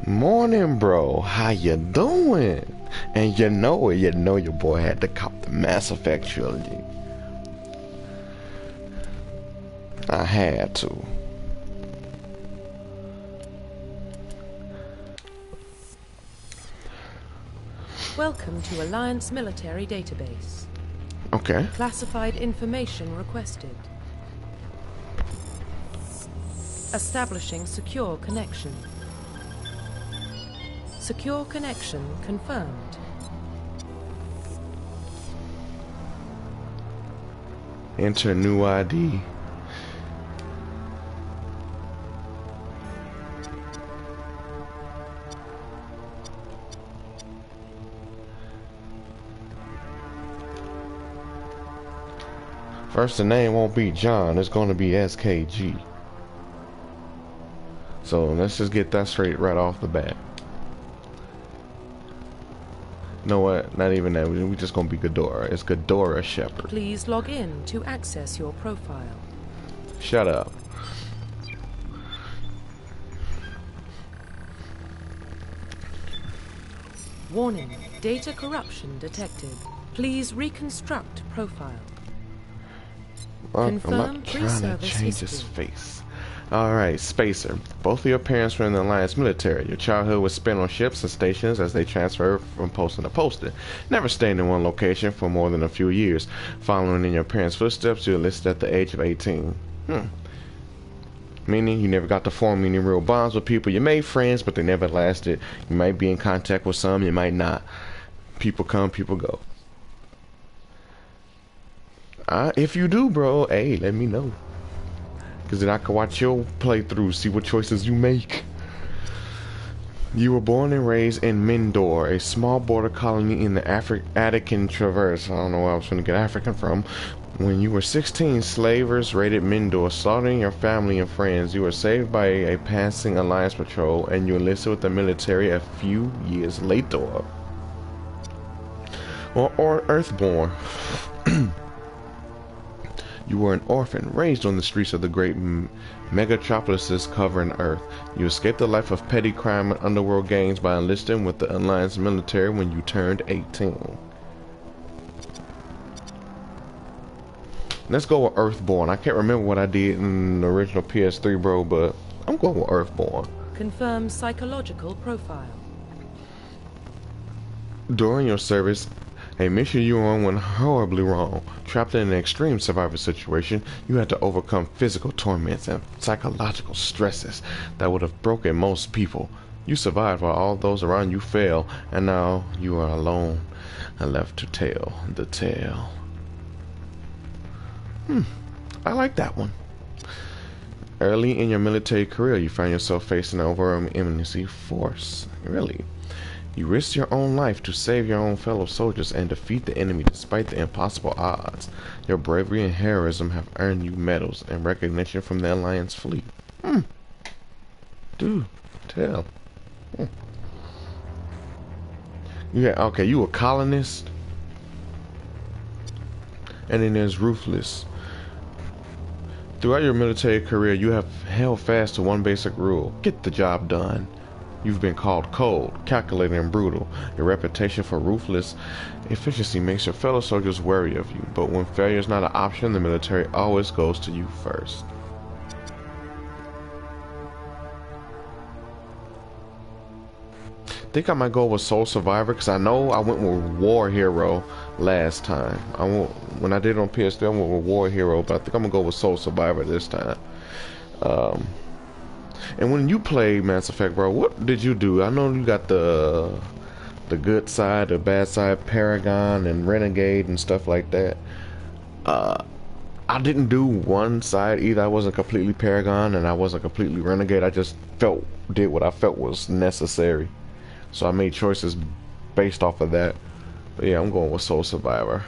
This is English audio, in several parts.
Morning, bro. How you doing? And you know it. You know your boy had to cop the Mass Effect trilogy. I had to. Welcome to Alliance Military Database. Okay. Classified information requested. Establishing secure connection. Secure connection confirmed. Enter new ID. First, the name won't be John. It's going to be SKG. So let's just get that straight right off the bat. You know what? Not even that. We're just going to be Ghidorah. It's Ghidorah Shepherd. Please log in to access your profile. Shut up. Warning. Data corruption detected. Please reconstruct profile. Well, I'm Confirm not trying to pre-service change his history. face. Alright, Spacer. Both of your parents were in the Alliance military. Your childhood was spent on ships and stations as they transferred from posting to posting. Never staying in one location for more than a few years. Following in your parents' footsteps, you enlisted at the age of 18. Meaning you never got to form any real bonds with people. You made friends, but they never lasted. You might be in contact with some, you might not. People come, people go. If you do, bro, hey, let me know. Because then I can watch your playthrough, see what choices you make. You were born and raised in Mindor, a small border colony in the Attican Traverse. I don't know where I was going to get African from. When you were 16, slavers raided Mindor, slaughtering your family and friends. You were saved by a passing Alliance patrol, and you enlisted with the military a few years later. Or Earthborn. You were an orphan, raised on the streets of the great megatropolises covering Earth. You escaped the life of petty crime and underworld gangs by enlisting with the Alliance military when you turned 18. Let's go with Earthborn. I can't remember what I did in the original PS3, bro, but I'm going with Earthborn. Confirm psychological profile. During your service, a mission you were on went horribly wrong. Trapped in an extreme survival situation, you had to overcome physical torments and psychological stresses that would have broken most people. You survived while all those around you failed, and now you are alone and left to tell the tale. I like that one. Early in your military career, you found yourself facing an overwhelming enemy force. Really? You risked your own life to save your own fellow soldiers and defeat the enemy despite the impossible odds. Your bravery and heroism have earned you medals and recognition from the Alliance fleet. Do tell. Yeah, okay, you a colonist. And then there's Ruthless. Throughout your military career, you have held fast to one basic rule: get the job done. You've been called cold, calculating, and brutal. Your reputation for ruthless efficiency makes your fellow soldiers wary of you, but when failure is not an option, the military always goes to you first. I think I might go with Soul Survivor, because I know I went with War Hero last time. When I did it on PS3, I went with War Hero, but I think I'm going to go with Soul Survivor this time. And when you play Mass Effect, bro, what did you do? I know you got the good side, the bad side, Paragon and Renegade and stuff like that. I didn't do one side either. I wasn't completely Paragon and I wasn't completely Renegade. I just did what I felt was necessary. So I made choices based off of that. But yeah, I'm going with Soul Survivor.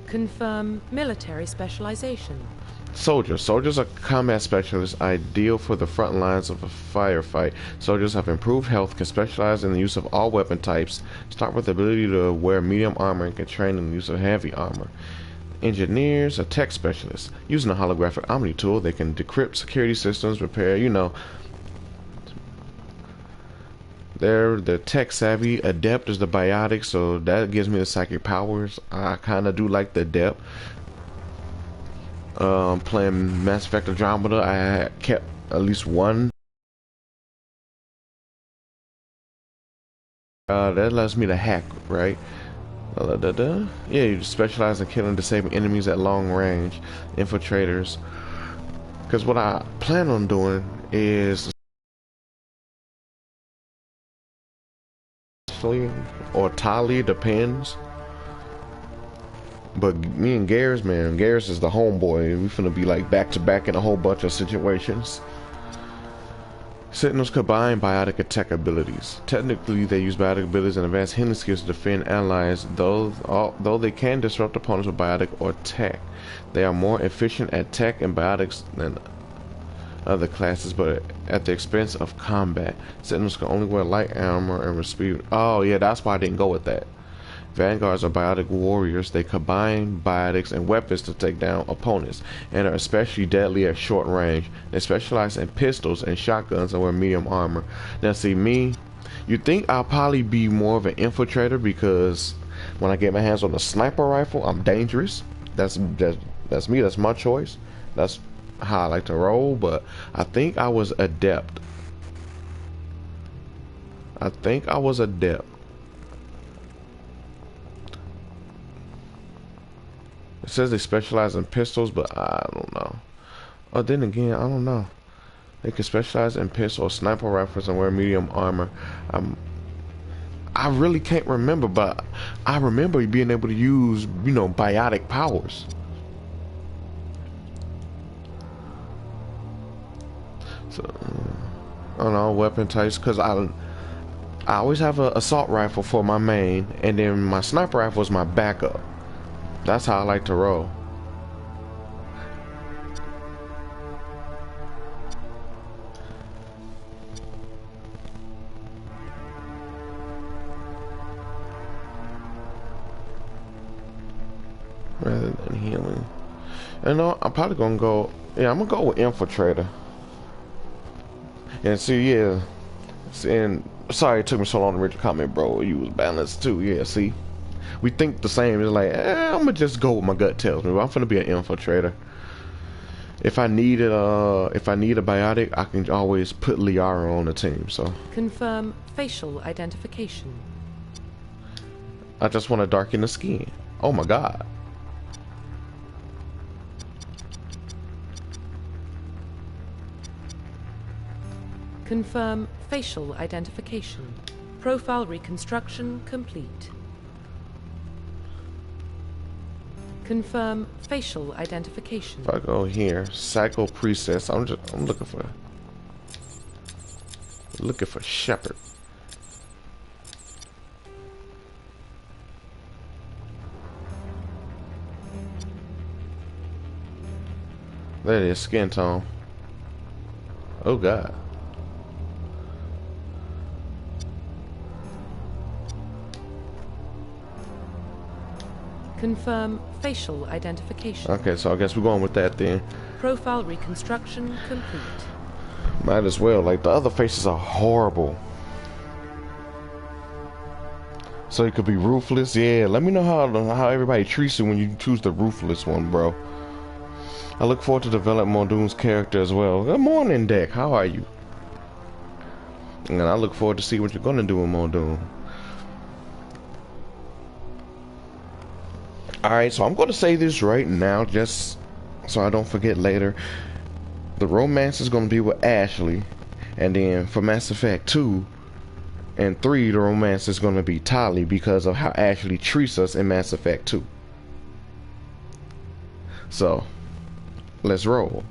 Confirm military specialization. Soldiers. Soldiers are combat specialists, ideal for the front lines of a firefight. Soldiers have improved health, can specialize in the use of all weapon types, start with the ability to wear medium armor, and can train in the use of heavy armor. Engineers are tech specialists. Using a holographic Omni tool, they can decrypt security systems, repair, They're tech savvy. Adept is the biotic, so that gives me the psychic powers. I kind of do like the adept. Playing Mass Effect Andromeda, I kept at least one. That allows me to hack, right? Yeah, you specialize in killing disabling enemies at long range, infiltrators. Because what I plan on doing is, or Tali, depends. But me and Garrus, man, Garrus is the homeboy. We finna be like back to back in a whole bunch of situations. Sentinels combine biotic attack abilities. Technically, they use biotic abilities and advanced healing skills to defend allies, though they can disrupt opponents with biotic or tech. They are more efficient at tech and biotics than other classes, but at the expense of combat. Sentinels can only wear light armor and speed. Oh yeah, that's why I didn't go with that. Vanguards are biotic warriors. They combine biotics and weapons to take down opponents, and are especially deadly at short range. They specialize in pistols and shotguns and wear medium armor. Now see me, you think I'll probably be more of an infiltrator, because when I get my hands on a sniper rifle, I'm dangerous. That's me, that's my choice. That's how I like to roll, but I think I was adept. It says they specialize in pistols, but I don't know. Oh, then again, I don't know. They can specialize in pistols, sniper rifles, and wear medium armor. I really can't remember, but I remember being able to use, you know, biotic powers. So, I don't know, weapon types, because I always have an assault rifle for my main, and then my sniper rifle is my backup. That's how I like to roll. Rather than healing. You know, I'm probably gonna go, yeah, I'm gonna go with infiltrator. And see, yeah. And sorry it took me so long to read your comment, bro. You was balanced too, yeah, see? We think the same. It's like, I'm gonna just go with my gut tells me. I'm gonna be an infiltrator. If I need a biotic, I can always put Liara on the team. So confirm facial identification. I just want to darken the skin. Oh my god. Confirm facial identification. Profile reconstruction complete. Confirm facial identification. If I go here, cycle presets, I'm looking for Shepherd. There it is, skin tone. Oh god. Confirm facial identification. Okay, so I guess we're going with that then. Profile reconstruction complete. Might as well. Like, the other faces are horrible. So it could be ruthless. Yeah, let me know how everybody treats you when you choose the ruthless one, bro. I look forward to developing Muldoon's character as well. Good morning, Deck. How are you? And I look forward to see what you're gonna do with Muldoon. Alright, so I'm going to say this right now, just so I don't forget later. The romance is going to be with Ashley. And then for Mass Effect 2 and 3, the romance is going to be Tali, because of how Ashley treats us in Mass Effect 2. So, let's roll.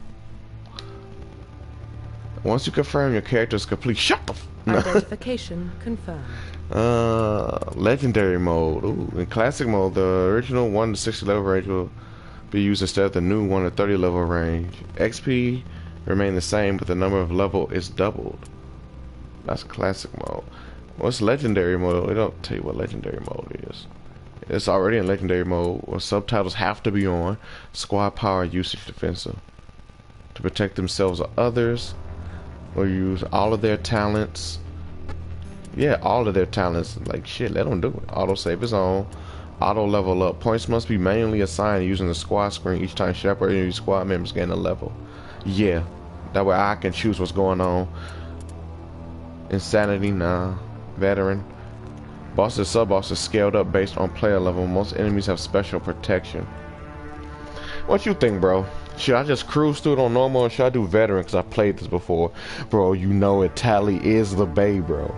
Once you confirm your character is complete, shut the f. Identification confirmed. Legendary mode. Ooh, in classic mode, the original 1 to 60 level range will be used instead of the new 1 to 30 level range. XP remain the same, but the number of level is doubled. That's classic mode. What's legendary mode? They don't tell you what legendary mode is. It's already in legendary mode, where subtitles have to be on. Squad power usage defensive. To protect themselves or others, or use all of their talents. Yeah, all of their talents. Like shit, let them do it. Auto save is on. Auto level up. Points must be manually assigned using the squad screen each time Shepard and your squad members gain a level. Yeah, that way I can choose what's going on. Insanity, nah. Veteran. Bosses, sub-bosses scaled up based on player level. Most enemies have special protection. What you think, bro? Should I just cruise through it on normal or should I do veteran? Because I played this before. Bro, you know it. Tally is the bae, bro.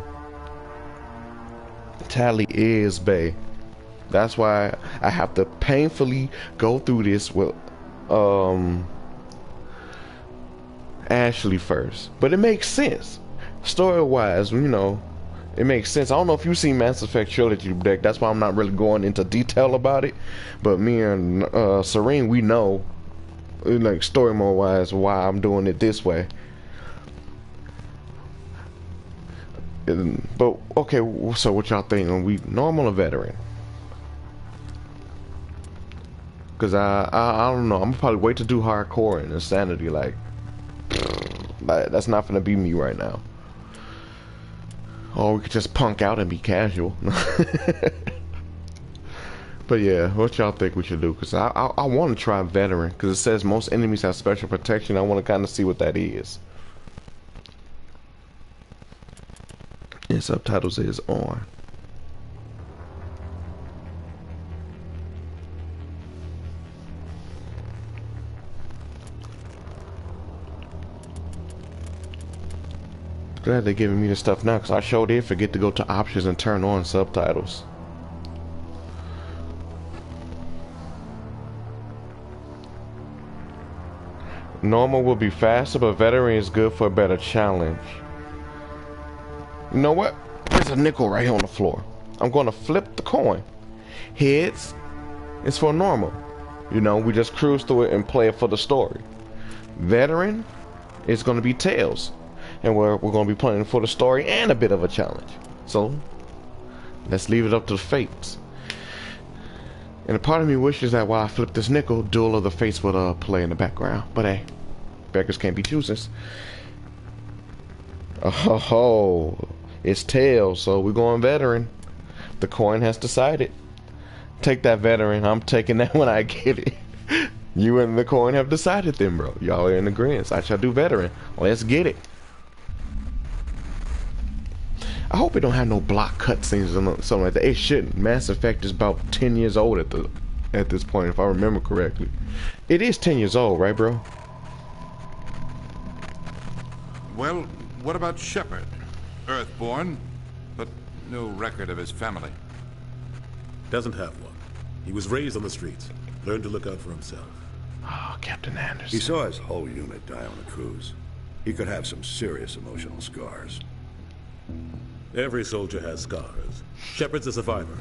Tally is bae. That's why I have to painfully go through this with Ashley first. But it makes sense. Story-wise, you know, it makes sense. I don't know if you've seen Mass Effect Trilogy deck. That's why I'm not really going into detail about it. But me and Serene, we know, like story mode wise, why I'm doing it this way. But okay, so what y'all think? Are we normal or veteran? Cause I don't know. I'm gonna probably wait to do hardcore and insanity. Like that's not gonna be me right now. Or we could just punk out and be casual. But yeah, what y'all think we should do? Because I want to try veteran. Because it says most enemies have special protection. I want to kind of see what that is. And subtitles is on. Glad they're giving me the stuff now, because I sure did forget to go to options and turn on subtitles. Normal will be faster, but veteran is good for a better challenge. You know what? There's a nickel right here on the floor. I'm going to flip the coin. Heads is for normal. You know, we just cruise through it and play it for the story. Veteran is going to be tails. And we're going to be playing for the story and a bit of a challenge. So, let's leave it up to the fates. And a part of me wishes that while I flip this nickel, Duel of the Fates would play in the background. But hey, beggars can't be choosers. Oh, it's tails, so we're going veteran. The coin has decided. Take that veteran. I'm taking that when I get it. You and the coin have decided then, bro. Y'all are in agreement. I shall do veteran. Let's get it. I hope it don't have no block cutscenes or something like that. It shouldn't. Mass Effect is about 10 years old at this point, if I remember correctly. It is 10 years old, right, bro? Well, what about Shepard? Earthborn, but no record of his family. Doesn't have one. He was raised on the streets. Learned to look out for himself. Oh, Captain Anderson. He saw his whole unit die on a cruise. He could have some serious emotional scars. Every soldier has scars. Shepard's a survivor.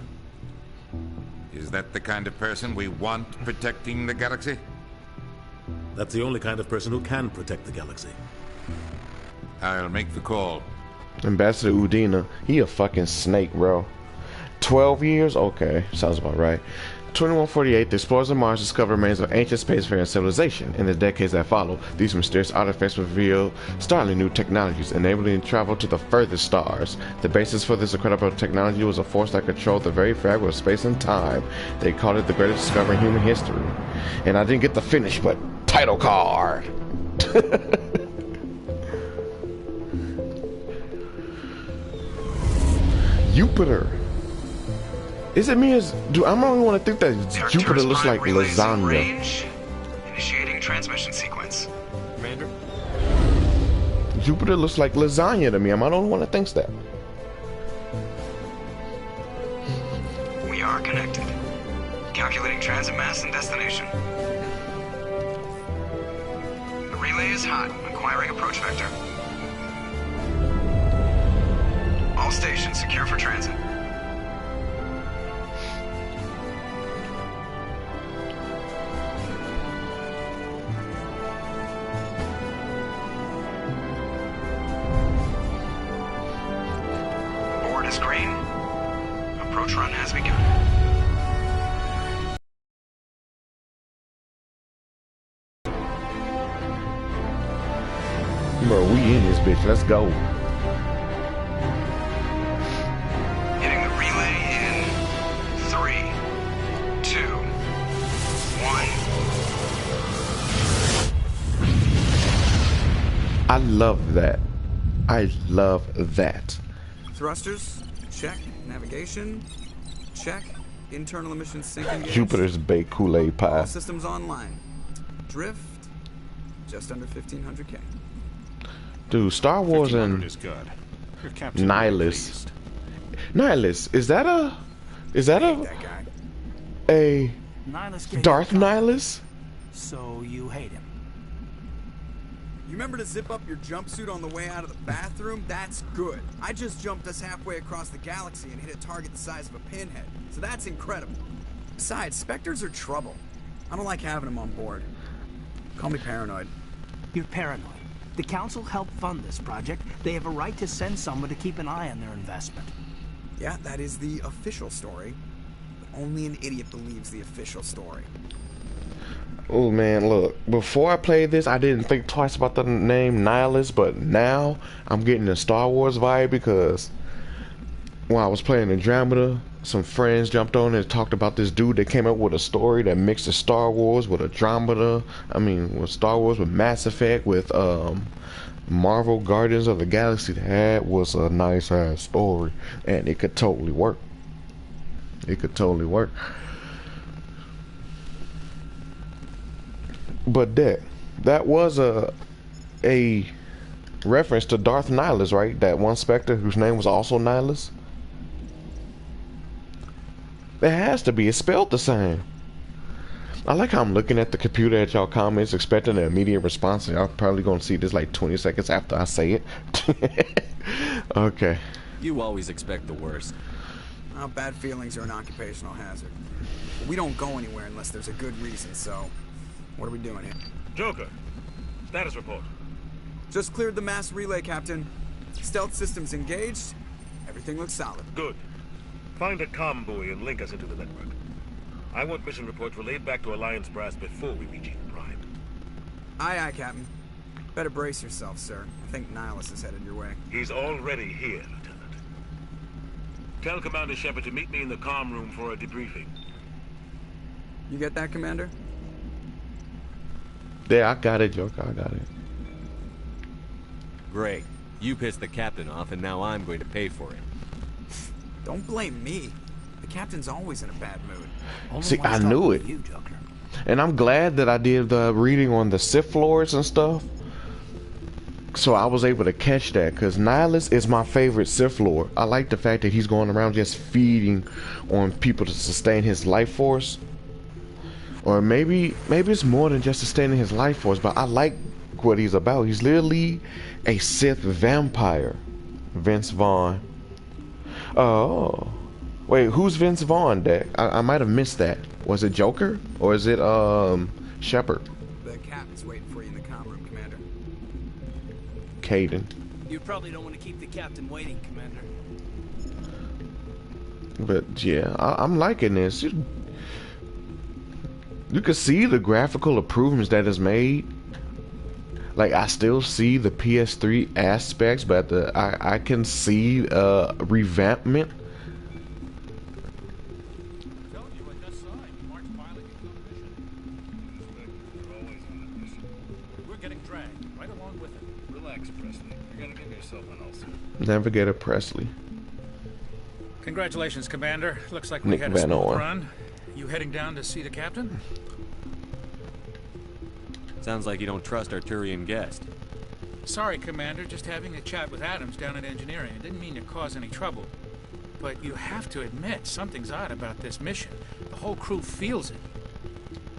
Is that the kind of person we want protecting the galaxy? That's the only kind of person who can protect the galaxy. I'll make the call. Ambassador Udina, he a fucking snake, bro. 12 years? Okay, sounds about right. 2148, the explorers of Mars discover remains of ancient spacefaring civilization. In the decades that follow, these mysterious artifacts reveal startling new technologies, enabling travel to the furthest stars. The basis for this incredible technology was a force that controlled the very fabric of space and time. They called it the greatest discovery in human history. And I didn't get the finish, but title card! Jupiter. Is it me as I'm the only one to think that Jupiter looks like lasagna? Range. Initiating transmission sequence. Commander? Jupiter looks like lasagna to me. Am I the only one that thinks that? We are connected. Calculating transit mass and destination. The relay is hot. Acquiring approach vector. All stations secure for transit. Board is green. Approach run has begun. Bro, we in this bitch. Let's go. love that. I love that. Thrusters, check. Navigation, check. Internal emissions sync engaged. Jupiter's baked Kool-Aid pie. All systems online. Drift, just under 1500K. Dude, Star Wars and is good. Your captain Nihilus. Nihilus, is that a That guy. a Nihilus gave Darth you a call. Nihilus? So you hate him. You remember to zip up your jumpsuit on the way out of the bathroom? That's good. I just jumped us halfway across the galaxy and hit a target the size of a pinhead. So that's incredible. Besides, Spectres are trouble. I don't like having them on board. Call me paranoid. You're paranoid. The council helped fund this project. They have a right to send someone to keep an eye on their investment. Yeah, that is the official story. But only an idiot believes the official story. Oh man, look, before I played this, I didn't think twice about the name Nihilus, but now I'm getting a Star Wars vibe because when I was playing Andromeda, some friends jumped on and talked about this dude that came up with a story that mixes Star Wars with Andromeda. I mean, with Star Wars, with Mass Effect, with Marvel Guardians of the Galaxy. That was a nice ass story, and it could totally work. It could totally work. But that was a reference to Darth Nihilus, right? That one Spectre whose name was also Nihilus. It has to be. It's spelled the same. I like how I'm looking at the computer at y'all comments, expecting an immediate response, and y'all probably gonna see this like 20 seconds after I say it. Okay. You always expect the worst. Bad feelings are an occupational hazard. We don't go anywhere unless there's a good reason, so what are we doing here? Joker, status report. Just cleared the mass relay, Captain. Stealth systems engaged. Everything looks solid. Good. Find a comm buoy and link us into the network. I want mission reports relayed back to Alliance brass before we reach Eden Prime. Aye, aye, Captain. Better brace yourself, sir. I think Nihilus is headed your way. He's already here, Lieutenant. Tell Commander Shepard to meet me in the comm room for a debriefing. You get that, Commander? Yeah, I got it, Joker. I got it. Great. You pissed the captain off, and now I'm going to pay for it. Don't blame me. The captain's always in a bad mood. Only See, one I stop knew with it. You, Joker. And I'm glad that I did the reading on the Sith Lords and stuff, so I was able to catch that, because Nihilus is my favorite Sith Lord. I like the fact that he's going around just feeding on people to sustain his life force. Or maybe it's more than just sustaining his life force, but I like what he's about. He's literally a Sith vampire. Vince Vaughn. Oh. Wait, who's Vince Vaughn, Deck? I might have missed that. Was it Joker? Or is it Shepard? The captain's waiting for you in the comm room, Commander. Caden. You probably don't want to keep the captain waiting, Commander. But yeah, I'm liking this. You can see the graphical improvements that is made. Like, I still see the PS3 aspects, but I can see revampment. We're getting dragged right along with it. Relax, Presley. You're gonna give yourself an ulcer. Never get a Presley. Congratulations, Commander. Looks like we Nick had a Van smooth Owen. run. You heading down to see the captain? Sounds like you don't trust our Turian guest. Sorry, Commander. Just having a chat with Adams down at engineering. I didn't mean to cause any trouble. But you have to admit, something's odd about this mission. The whole crew feels it.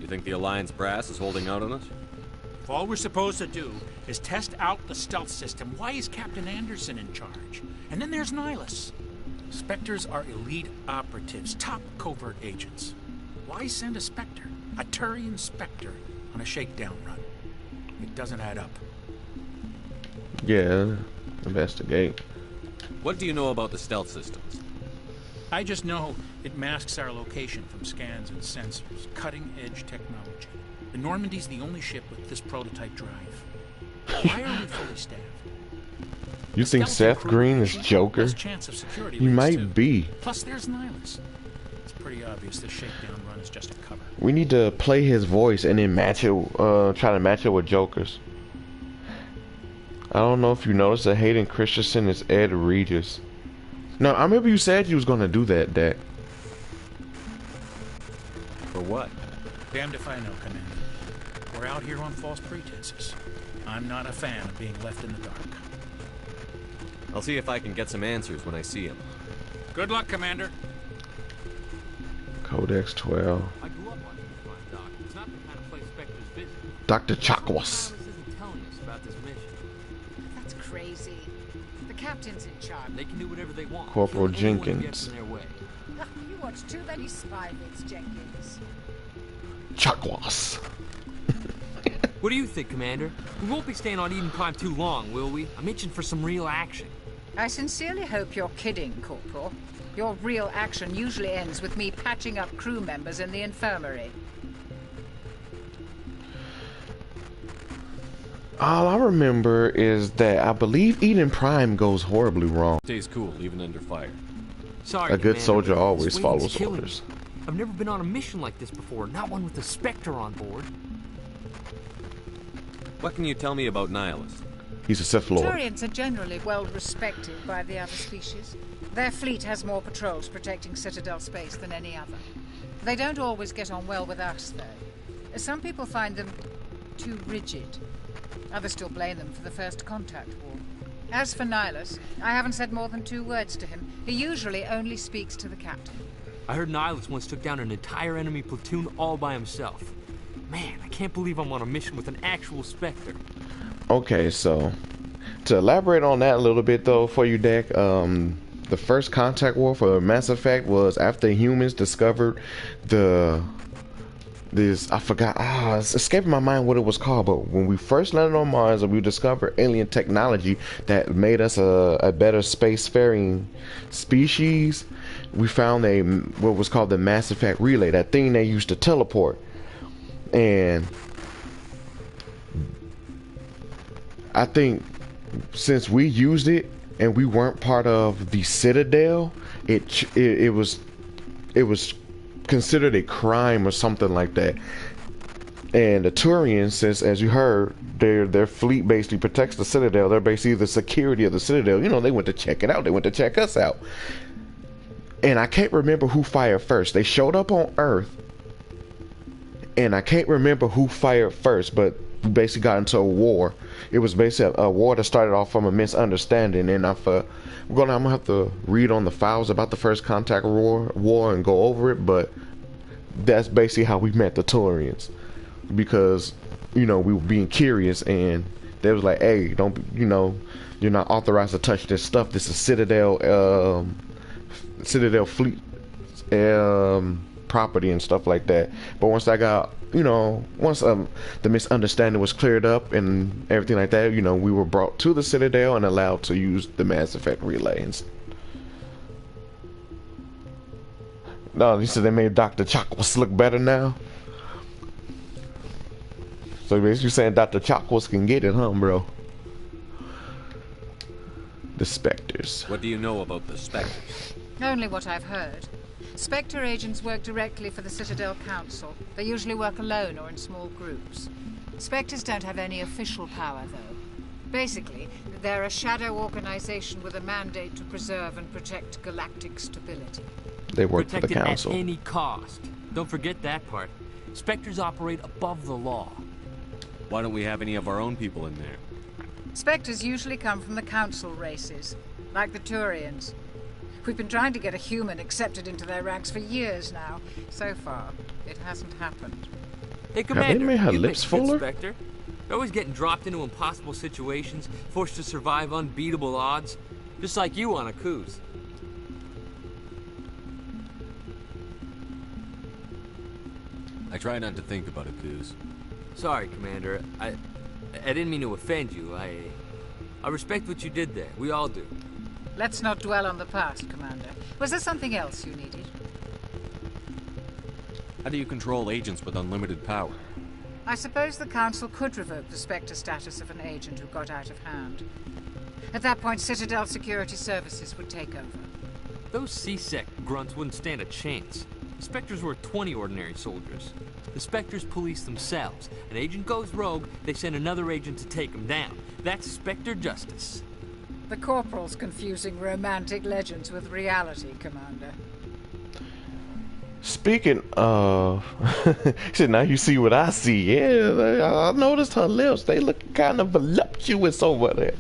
You think the Alliance brass is holding out on us? If all we're supposed to do is test out the stealth system, why is Captain Anderson in charge? And then there's Nihilus. Spectres are elite operatives, top covert agents. Why send a Spectre, a Turian Spectre, on a shakedown run? It doesn't add up. Yeah, investigate. What do you know about the stealth systems? I just know it masks our location from scans and sensors. Cutting-edge technology. The Normandy's the only ship with this prototype drive. Why are we fully staffed? You think Seth Green is Joker? Chance of security He leaks, might too. be. Plus, there's Nihilus. It's pretty obvious this shakedown run is just a cover. We need to play his voice and then match it, try to match it with Joker's. I don't know if you noticed that Hayden Christensen is Ed Regis. No, I remember you said you was gonna do that, Dak. For what? Damned if I know, Commander. We're out here on false pretenses. I'm not a fan of being left in the dark. I'll see if I can get some answers when I see him. Good luck, Commander. Codex 12. I grew up watching this crime, Doc. It's not the kind of place Spectres visit. Dr. Chakwas. Silas isn't telling us about this mission. That's crazy. The captain's in charge. They can do whatever they want. Corporal Kill anyone who Jenkins. gets in their way. You watch too many spy vids, Jenkins. Chakwas. What do you think, Commander? We won't be staying on Eden Prime too long, will we? I'm itching for some real action. I sincerely hope you're kidding, Corporal. Your real action usually ends with me patching up crew members in the infirmary. All I remember is that I believe Eden Prime goes horribly wrong. Stays cool, even under fire. Sorry, A good Commander, soldier but always this follows waiting's killing orders. me. I've never been on a mission like this before, not one with a Spectre on board. What can you tell me about Nihilus? He's a Sith Lord. Turians are generally well respected by the other species. Their fleet has more patrols protecting Citadel space than any other. They don't always get on well with us, though. Some people find them too rigid. Others still blame them for the First Contact War. As for Nihilus, I haven't said more than 2 words to him. He usually only speaks to the captain. I heard Nihilus once took down an entire enemy platoon all by himself. Man, I can't believe I'm on a mission with an actual Spectre. Okay, so to elaborate on that a little bit though for you, Dak, the First Contact War for Mass Effect was after humans discovered I forgot, it's escaping my mind what it was called, but when we first landed on Mars and we discovered alien technology that made us a better spacefaring species, we found what was called the Mass Effect Relay, that thing they used to teleport. And I think since we used it and we weren't part of the Citadel, it was considered a crime or something like that. And the Turians, since as you heard, their fleet basically protects the Citadel, they're basically the security of the Citadel. You know, they went to check it out, they went to check us out. And I can't remember who fired first. They showed up on Earth, and I can't remember who fired first, but we basically got into a war. It was basically a war that started off from a misunderstanding, and I'm gonna have to read on the files about the First Contact war and go over it, but that's basically how we met the Turians, because you know we were being curious, and they was like, hey, don't, you know, you're not authorized to touch this stuff. This is Citadel fleet property and stuff like that. But once I got, you know, once the misunderstanding was cleared up and everything like that, you know, we were brought to the Citadel and allowed to use the Mass Effect Relay. No, you said they made Dr. Chakwas look better now. So basically saying Dr. Chakwas can get it, huh, bro? The Spectres. What do you know about the Spectres? Only what I've heard. Spectre agents work directly for the Citadel Council. They usually work alone or in small groups. Spectres don't have any official power, though. Basically, they're a shadow organization with a mandate to preserve and protect galactic stability. They work for the Council. At any cost. Don't forget that part. Spectres operate above the law. Why don't we have any of our own people in there? Spectres usually come from the Council races, like the Turians. We've been trying to get a human accepted into their ranks for years now. So far, it hasn't happened. Hey, Commander, they made her you lips make a good fuller? Spectre. They're always getting dropped into impossible situations, forced to survive unbeatable odds, just like you on a cruise. I try not to think about it, Goose. Sorry, Commander. I didn't mean to offend you. I respect what you did there. We all do. Let's not dwell on the past, Commander. Was there something else you needed? How do you control agents with unlimited power? I suppose the Council could revoke the Spectre status of an agent who got out of hand. At that point, Citadel Security Services would take over. Those C-Sec grunts wouldn't stand a chance. The Spectres were 20 ordinary soldiers. The Spectres police themselves. An agent goes rogue, they send another agent to take him down. That's Spectre justice. The Corporal's confusing romantic legends with reality, Commander. Speaking of, so now you see what I see. Yeah, I noticed her lips. They look kind of voluptuous over there.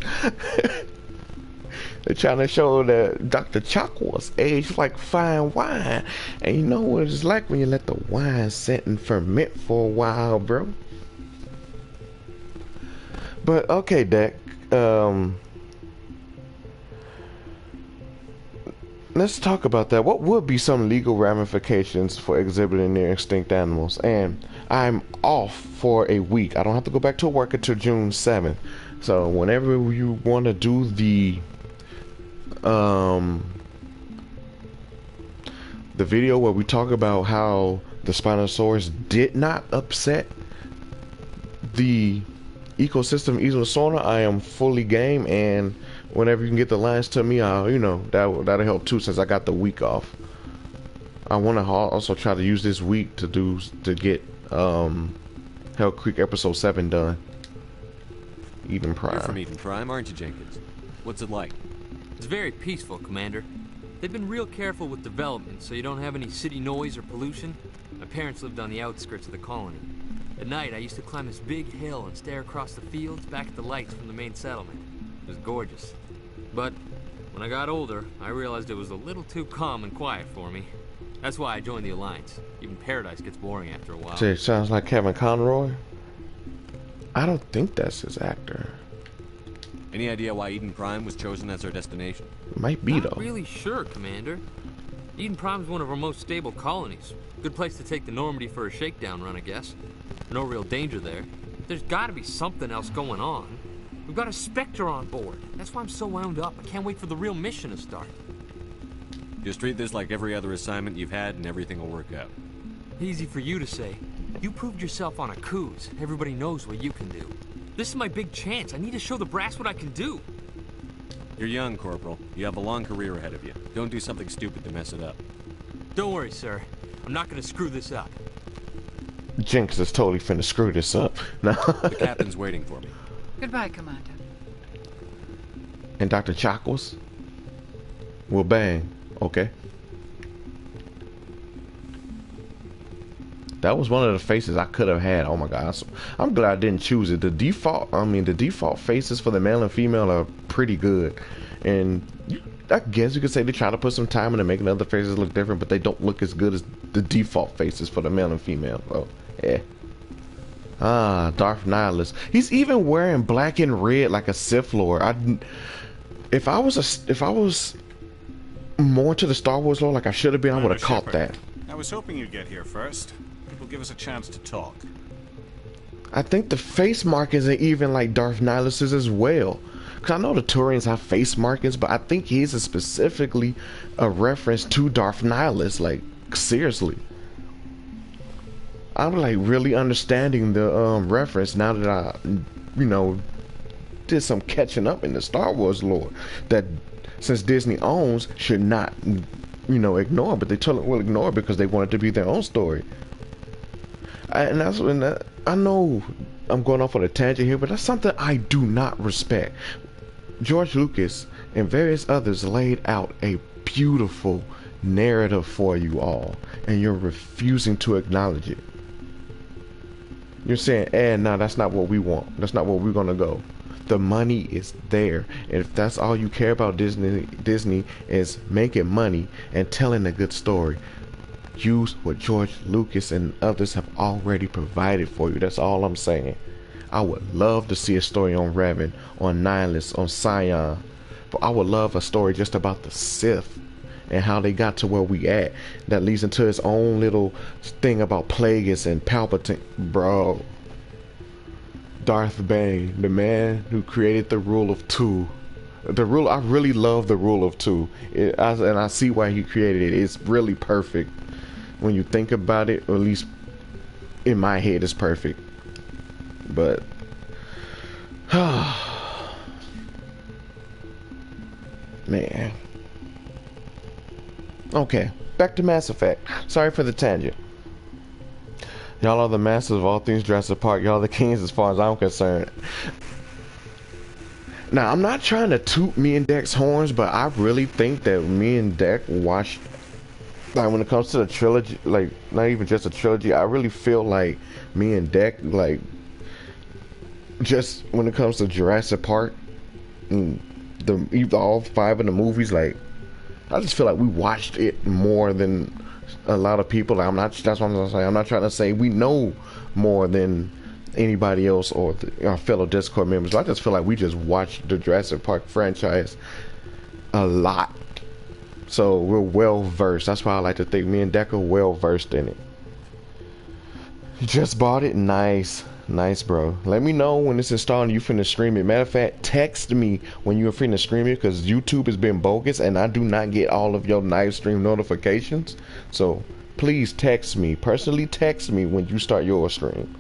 They're trying to show that Dr. Chakwas aged like fine wine. And you know what it's like when you let the wine sit and ferment for a while, bro. But, okay, Deck. Let's talk about that. What would be some legal ramifications for exhibiting near extinct animals? And I'm off for a week. I don't have to go back to work until June 7th. So whenever you want to do the video where we talk about how the Spinosaurus did not upset the ecosystem Isla, I am fully game, and whenever you can get the lines to me, I'll, you know, that'll help too, since I got the week off. I want to also try to use this week to get Hell Creek episode 7 done. Eden Prime. You're from Eden Prime, aren't you, Jenkins? What's it like? It's very peaceful, Commander. They've been real careful with development, so you don't have any city noise or pollution. My parents lived on the outskirts of the colony. At night, I used to climb this big hill and stare across the fields back at the lights from the main settlement. It was gorgeous. But when I got older, I realized it was a little too calm and quiet for me. That's why I joined the Alliance. Even Paradise gets boring after a while. So it sounds like Kevin Conroy? I don't think that's his actor. Any idea why Eden Prime was chosen as our destination? Might be, though. Not really sure, Commander. Eden Prime's one of our most stable colonies. Good place to take the Normandy for a shakedown run, I guess. No real danger there. There's gotta be something else going on. We've got a Spectre on board. That's why I'm so wound up. I can't wait for the real mission to start. Just treat this like every other assignment you've had and everything will work out. Easy for you to say. You proved yourself on a cruise. Everybody knows what you can do. This is my big chance. I need to show the brass what I can do. You're young, Corporal. You have a long career ahead of you. Don't do something stupid to mess it up. Don't worry, sir. I'm not gonna screw this up. Jinx is totally finna screw this up. No. The captain's waiting for me. Goodbye, Commander. And Dr. Chakwas will bang. Okay. That was one of the faces I could have had. Oh my gosh. I'm glad I didn't choose it. The default faces for the male and female are pretty good. And I guess you could say they try to put some time into making other faces look different, but they don't look as good as the default faces for the male and female. So, yeah. Ah, Darth Nihilus. He's even wearing black and red like a Sith Lord. If I was more into the Star Wars lore like I should have been, I would have caught that. I was hoping you'd get here first. It will give us a chance to talk. I think the face markings are even like Darth Nihilus's as well. Because I know the Turians have face markings, but I think his is specifically a reference to Darth Nihilus. Like, seriously. I'm like really understanding the reference now that I, you know, did some catching up in the Star Wars lore that since Disney owns should not, you know, ignore, but they totally will ignore because they want it to be their own story. And that's when I know I'm going off on a tangent here, but that's something I do not respect. George Lucas and various others laid out a beautiful narrative for you all, and you're refusing to acknowledge it. You're saying, no, that's not what we want. That's not where we're gonna go. The money is there, and if that's all you care about, Disney is making money and telling a good story. Use what George Lucas and others have already provided for you. That's all I'm saying. I would love to see a story on Revan, on Nihilus, on Scion, but I would love a story just about the Sith and how they got to where we at. That leads into its own little thing about Plagueis and Palpatine. Bro, Darth Bane, the man who created the rule of two. I really love the rule of two, and I see why he created it. It's really perfect when you think about it, or at least in my head it's perfect. But man, okay, back to Mass Effect. Sorry for the tangent. Y'all are the masters of all things Jurassic Park. Y'all are the kings as far as I'm concerned. Now, I'm not trying to toot me and Deck's horns, but I really think that me and Deck watched, like, when it comes to the trilogy, like, not even just a trilogy, I really feel like me and Deck, like, just when it comes to Jurassic Park, and all 5 of the movies, like, I just feel like we watched it more than a lot of people. Like, that's what I'm saying. I'm not trying to say we know more than anybody else or our fellow Discord members, but I just feel like we just watched the Jurassic Park franchise a lot, so we're well versed. That's why I like to think me and Deck are well versed in it. You just bought it? Nice, bro. Let me know when it's installed and you finna stream it. Matter of fact, text me when you're finna stream it, because YouTube has been bogus and I do not get all of your live stream notifications. So please text me, personally text me when you start your stream.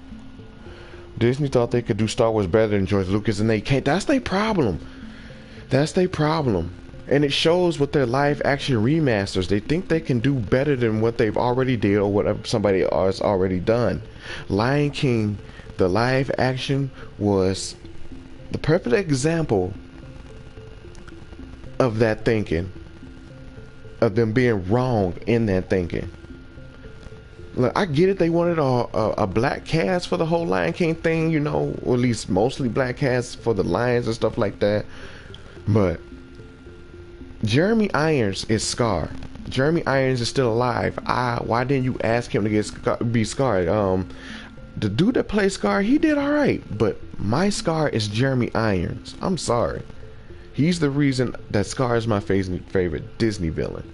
Disney thought they could do Star Wars better than George Lucas, and they can't. That's their problem. That's their problem. And it shows with their live action remasters. They think they can do better than what they've already did or what somebody has already done. Lion King, the live action, was the perfect example of that thinking, of them being wrong in that thinking. Look, I get it, they wanted a black cast for the whole Lion King thing, you know, or at least mostly black cast for the lions and stuff like that. But Jeremy Irons is Scar. Jeremy Irons is still alive. Why didn't you ask him to be Scar? The dude that plays Scar, he did alright, but my Scar is Jeremy Irons. I'm sorry. He's the reason that Scar is my favorite Disney villain.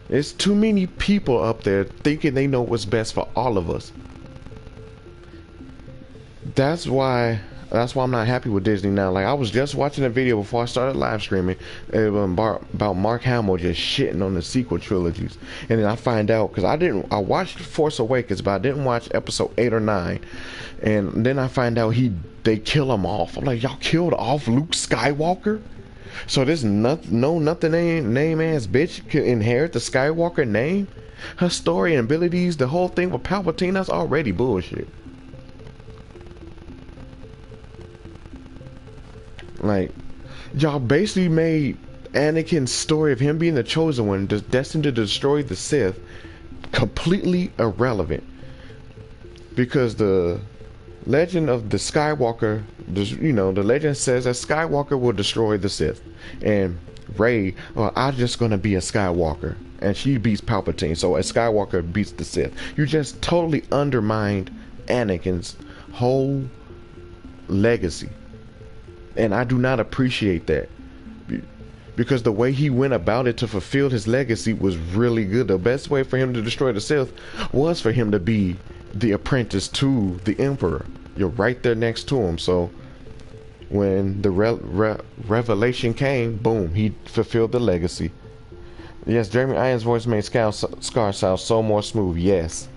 There's too many people up there thinking they know what's best for all of us. That's why I'm not happy with Disney now. Like, I was just watching a video before I started live streaming about Mark Hamill just shitting on the sequel trilogies, and then I find out, because I watched Force Awakens, but I didn't watch episode 8 or 9, and then I find out they kill him off. I'm like, y'all killed off Luke Skywalker? So this nothing name ass bitch can inherit the Skywalker name? Her story and abilities, the whole thing with Palpatine, that's already bullshit. Like, y'all basically made Anakin's story of him being the chosen one, destined to destroy the Sith, completely irrelevant. Because the legend of the Skywalker, you know, the legend says that Skywalker will destroy the Sith, and Rey, I'm just gonna be a Skywalker, and she beats Palpatine, so a Skywalker beats the Sith. You just totally undermined Anakin's whole legacy, and I do not appreciate that, because the way he went about it to fulfill his legacy was really good. The best way for him to destroy the Sith was for him to be the apprentice to the Emperor. You're right there next to him. So when the revelation came, boom, he fulfilled the legacy. Yes, Jeremy Irons' voice made Scar sound so more smooth. Yes.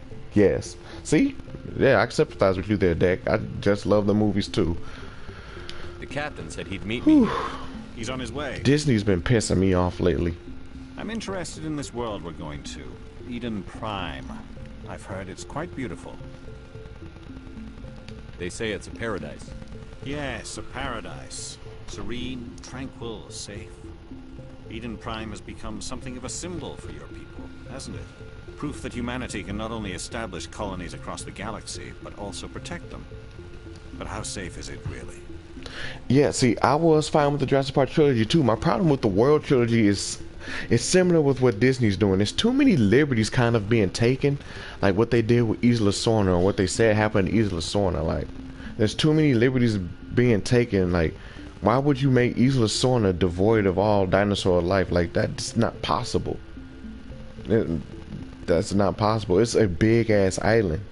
See? Yeah, I sympathize with you there, Deck. I just love the movies too. The captain said he'd meet me here. He's on his way. Disney's been pissing me off lately. I'm interested in this world we're going to. Eden Prime. I've heard it's quite beautiful. They say it's a paradise. Yes, a paradise. Serene, tranquil, safe. Eden Prime has become something of a symbol for your people, hasn't it? Proof that humanity can not only establish colonies across the galaxy, but also protect them. But how safe is it really? Yeah, see, I was fine with the Jurassic Park trilogy too. My problem with the World trilogy is it's similar with what Disney's doing. There's too many liberties kind of being taken, like what they did with Isla Sorna, or what they said happened to Isla Sorna. Like, there's too many liberties being taken. Like, why would you make Isla Sorna devoid of all dinosaur life? Like, that's not possible. That's not possible. It's a big ass island.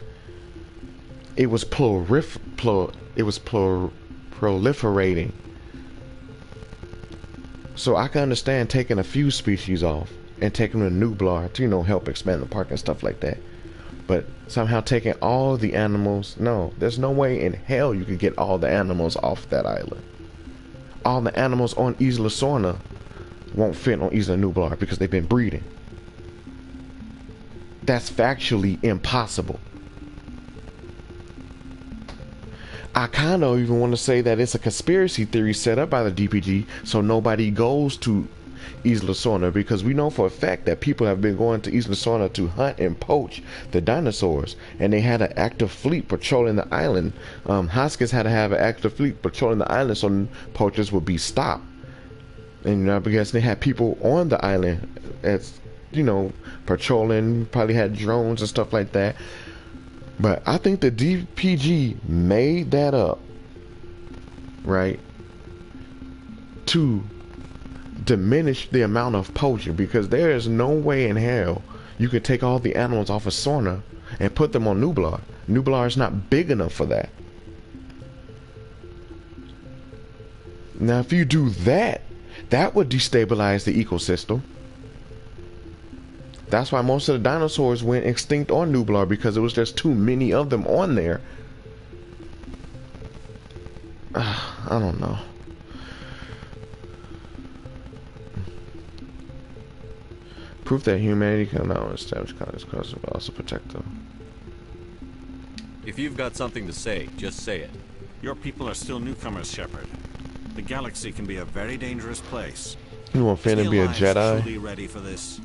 It was proliferating. So I can understand taking a few species off and taking them to Nublar to, you know, help expand the park and stuff like that. But somehow taking all the animals, no, there's no way in hell you could get all the animals off that island. All the animals on Isla Sorna won't fit on Isla Nublar because they've been breeding. That's factually impossible. I kind of even want to say that it's a conspiracy theory set up by the DPG so nobody goes to Isla Sorna, because we know for a fact that people have been going to Isla Sorna to hunt and poach the dinosaurs, and they had an active fleet patrolling the island. Hoskins had to have an active fleet patrolling the island so poachers would be stopped. And because they had people on the island as, you know, patrolling, probably had drones and stuff like that. But I think the DPG made that up, right, to diminish the amount of poaching, because there is no way in hell you could take all the animals off of Sorna and put them on Nublar. Nublar is not big enough for that. Now, if you do that, that would destabilize the ecosystem. That's why most of the dinosaurs went extinct on Nublar, because there was just too many of them on there. I don't know. Proof that humanity can now establish colonies but also protect them. If you've got something to say, just say it. Your people are still newcomers, Shepard. The galaxy can be a very dangerous place. You want Finn to be a Jedi? Truly ready for this?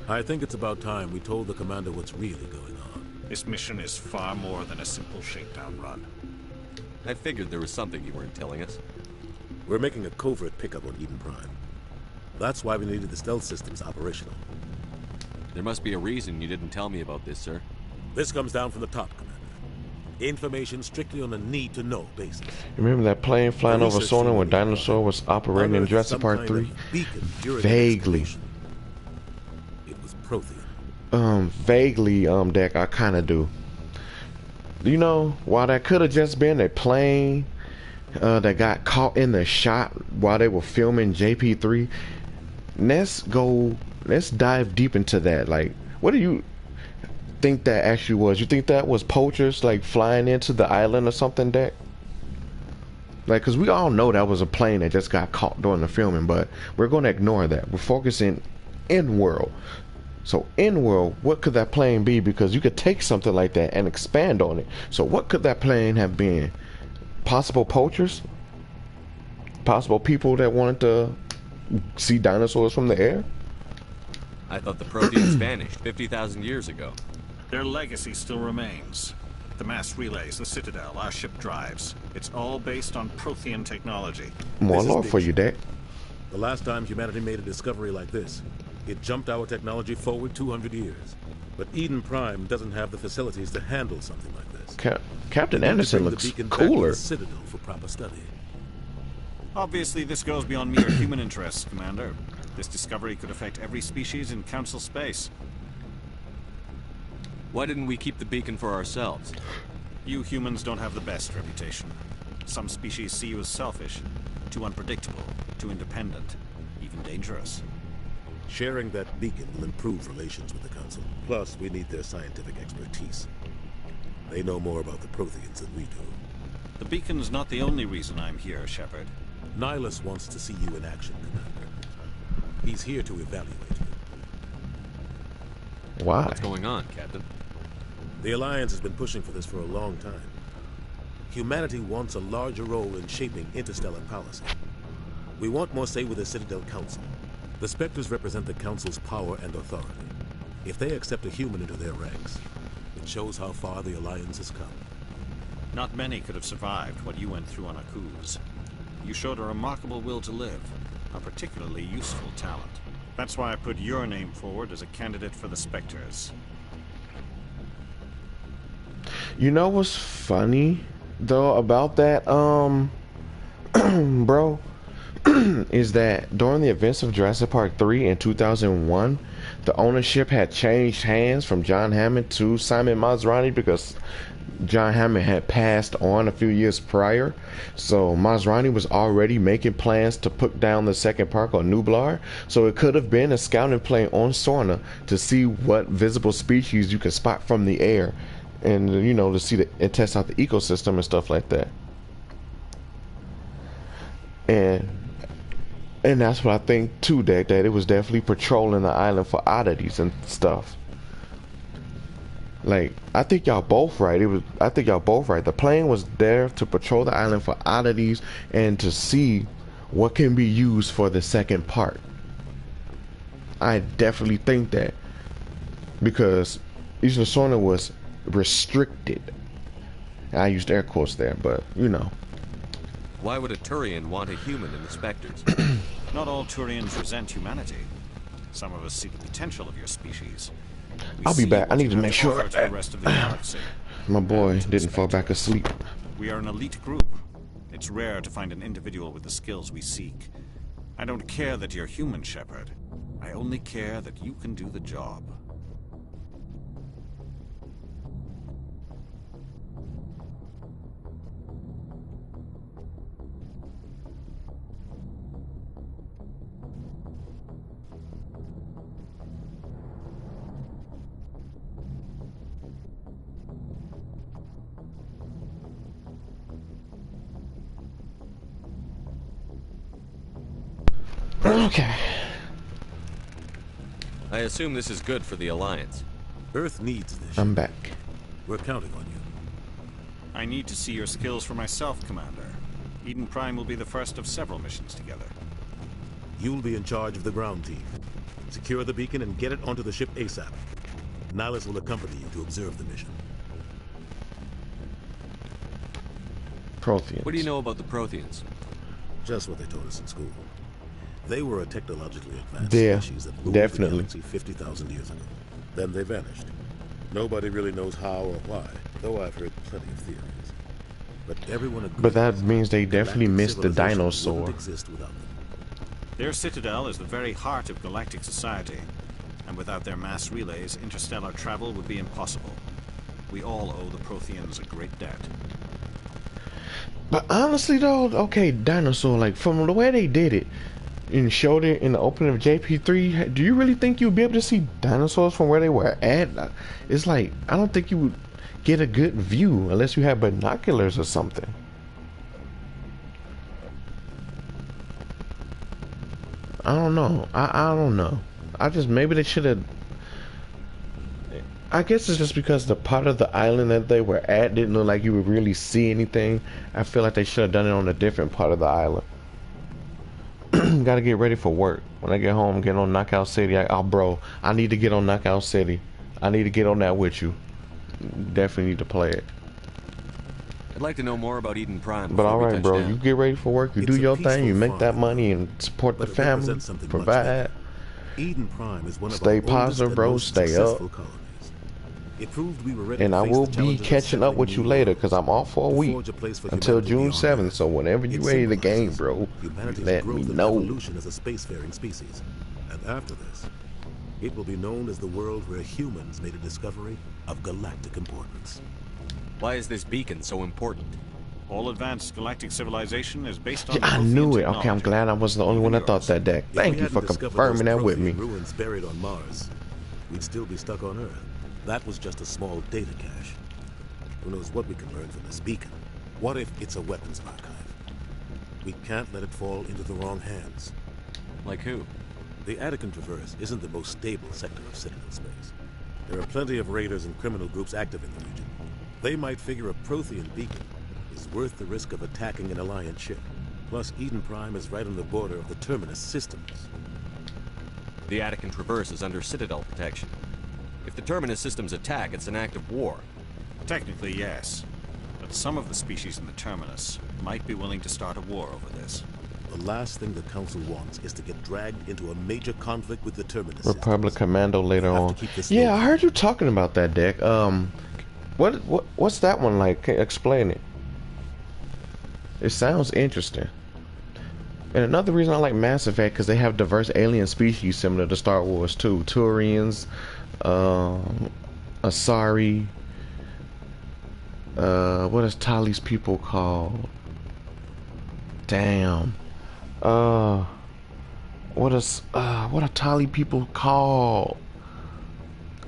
I think it's about time we told the commander what's really going on. This mission is far more than a simple shakedown run. I figured there was something you weren't telling us. We're making a covert pickup on Eden Prime. That's why we needed the stealth systems operational. There must be a reason you didn't tell me about this, sir. This comes down from the top, Commander. Information strictly on a need-to-know basis. Remember that plane flying over Sorna when Dinosaur was operating in Jurassic Park 3? Vaguely. It was Prothean. Vaguely, Deck, I kind of do. You know, while that could have just been a plane that got caught in the shot while they were filming JP3, let's dive deep into that. Like, what do you think that actually was? You think that was poachers like flying into the island or something, Deck? Like, because we all know that was a plane that just got caught during the filming, but we're going to ignore that. We're focusing in-world. So in-world, what could that plane be? Because you could take something like that and expand on it. So what could that plane have been? Possible poachers? Possible people that wanted to see dinosaurs from the air? I thought the Protheans vanished 50,000 years ago. Their legacy still remains. The mass relays, the Citadel, our ship drives. It's all based on Prothean technology. More lore for you, Deck. The last time humanity made a discovery like this, it jumped our technology forward 200 years. But Eden Prime doesn't have the facilities to handle something like this. Captain Anderson looks cooler. Citadel for proper study. Obviously, this goes beyond mere human interests, Commander. This discovery could affect every species in Council space. Why didn't we keep the beacon for ourselves? You humans don't have the best reputation. Some species see you as selfish, too unpredictable, too independent, even dangerous. Sharing that beacon will improve relations with the Council. Plus, we need their scientific expertise. They know more about the Protheans than we do. The beacon's not the only reason I'm here, Shepard. Nihilus wants to see you in action, Commander. He's here to evaluate you. Why? What's going on, Captain? The Alliance has been pushing for this for a long time. Humanity wants a larger role in shaping interstellar policy. We want more say with the Citadel Council. The Spectres represent the Council's power and authority. If they accept a human into their ranks, it shows how far the Alliance has come. Not many could have survived what you went through on Akuz. You showed a remarkable will to live, a particularly useful talent. That's why I put your name forward as a candidate for the Spectres. You know what's funny though about that, bro, is that during the events of Jurassic Park 3 in 2001, the ownership had changed hands from John Hammond to Simon Masrani because John Hammond had passed on a few years prior. So Masrani was already making plans to put down the second park on Nublar. So it could have been a scouting plane on Sorna to see what visible species you can spot from the air, and you know, to see and test out the ecosystem and stuff like that. And that's what I think too, that it was definitely patrolling the island for oddities and stuff. Like, I think y'all both right. I think y'all both right. The plane was there to patrol the island for oddities and to see what can be used for the second part. I definitely think that, because Isla Sorna was restricted. I used air quotes there, but you know. Why would a Turian want a human in the Spectres? Not all Turians resent humanity. Some of us see the potential of your species. I'll be back. I need to make sure the rest of the galaxy. My boy didn't fall back asleep. We are an elite group. It's rare to find an individual with the skills we seek. I don't care that you're human, Shepard. I only care that you can do the job. Okay. I assume this is good for the Alliance. Earth needs this. I'm back. We're counting on you. I need to see your skills for myself, Commander. Eden Prime will be the first of several missions together. You'll be in charge of the ground team. Secure the beacon and get it onto the ship ASAP. Nihilus will accompany you to observe the mission. Protheans. What do you know about the Protheans? Just what they told us in school. They were a technologically advanced Yeah, species that ruled definitely. the galaxy 50,000 years ago. Then they vanished. Nobody really knows how or why, though I've heard plenty of theories. But everyone agrees. But that means they definitely galactic missed the civilization dinosaur. wouldn't exist without them. Their citadel is the very heart of galactic society, and without their mass relays, interstellar travel would be impossible. We all owe the Protheans a great debt. But honestly though, okay, dinosaur, like from the way they did it and showed it in the opening of JP3, do you really think you'd be able to see dinosaurs from where they were at? It's like, I don't think you would get a good view unless you had binoculars or something. I don't know. I don't know. I just, maybe they should have. I guess it's just because the part of the island that they were at didn't look like you would really see anything. I feel like they should have done it on a different part of the island. Gotta get ready for work. When I get home, get on Knockout City. Bro, I need to get on Knockout City. I need to get on that with you. Definitely need to play it. I'd like to know more about Eden Prime. But before we alright, touch bro, down. you get ready for work. You do your thing. You make that money and support the family. Provide. Eden Prime is one of Stay our positive, oldest bro. and most Stay successful up. colonies. It proved we were ready And to I face will the be challenges of catching up with settling you new later worlds, because I'm off for a to week forge a place for until humanity June beyond 7th. So whenever It you ready to game, symbolizes bro, humanity's let me growth and know. evolution as a spacefaring species. And after this, it will be known as the world where humans made a discovery of galactic importance. Why is this beacon so important? All advanced galactic civilization is based on Yeah, I Prothean knew it. technology. Okay, I'm glad I wasn't the only one that thought that, Deck. If Thank we you for hadn't discovered confirming those that with me. Prothean ruins buried on Mars, we'd still be stuck on Earth. That was just a small data cache. Who knows what we can learn from this beacon? What if it's a weapons archive? We can't let it fall into the wrong hands. Like who? The Attican Traverse isn't the most stable sector of Citadel space. There are plenty of raiders and criminal groups active in the region. They might figure a Prothean beacon is worth the risk of attacking an Alliance ship. Plus, Eden Prime is right on the border of the Terminus systems. The Attican Traverse is under Citadel protection. If the Terminus systems attack, it's an act of war. Technically, yes. But some of the species in the Terminus might be willing to start a war over this. The last thing the Council wants is to get dragged into a major conflict with the Terminus Republic Commando later have to on. keep this Yeah, low. I heard you talking about that, Deck. What's that one like? Can you explain it? It sounds interesting. And another reason I like Mass Effect because they have diverse alien species similar to Star Wars too. Turians, Asari. What is Tali's people called? Damn. What are Tali people called?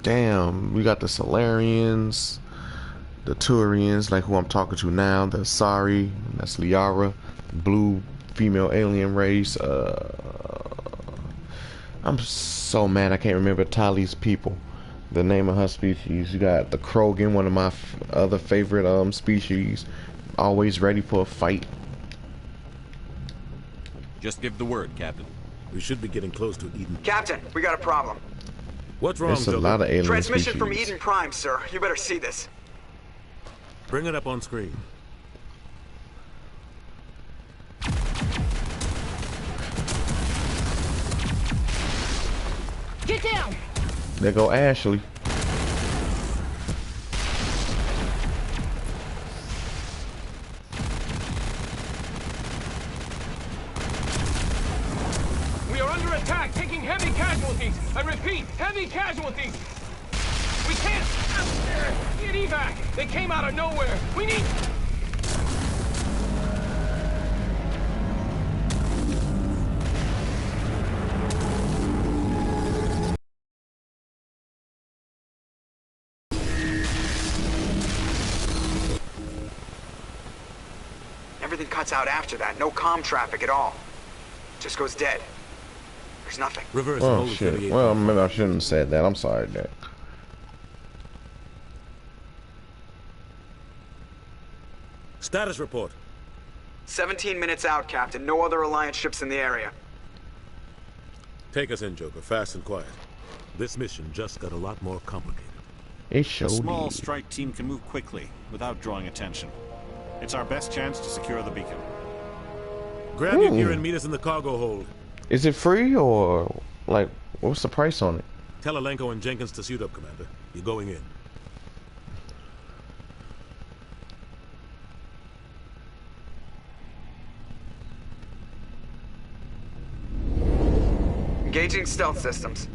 Damn. We got the Solarians, the Turians, like who I'm talking to now, the Asari, that's Liara, blue female alien race. I'm so mad I can't remember Tali's people. The name of her species. You got the Krogan, one of my other favorite species. Always ready for a fight. Just give the word, Captain. We should be getting close to Eden. Captain, we got a problem. What's wrong, There's a lot of alien Transmission species. from Eden Prime, sir. You better see this. Bring it up on screen. Get down! There go Ashley. We are under attack, taking heavy casualties. I repeat, heavy casualties. We can't get evac. They came out of nowhere. We need... Everything cuts out after that. No comm traffic at all. Just goes dead. There's nothing. Reverse. Oh shit. Well, maybe I shouldn't have said that. I'm sorry, Dad. Status report. 17 minutes out, Captain. No other Alliance ships in the area. Take us in, Joker. Fast and quiet. This mission just got a lot more complicated. A small strike team can move quickly without drawing attention. It's our best chance to secure the beacon. Grab your gear and meet us in the cargo hold. Is it free or like what's the price on it? Tell Alenko and Jenkins to suit up, Commander. You're going in. Engaging stealth systems.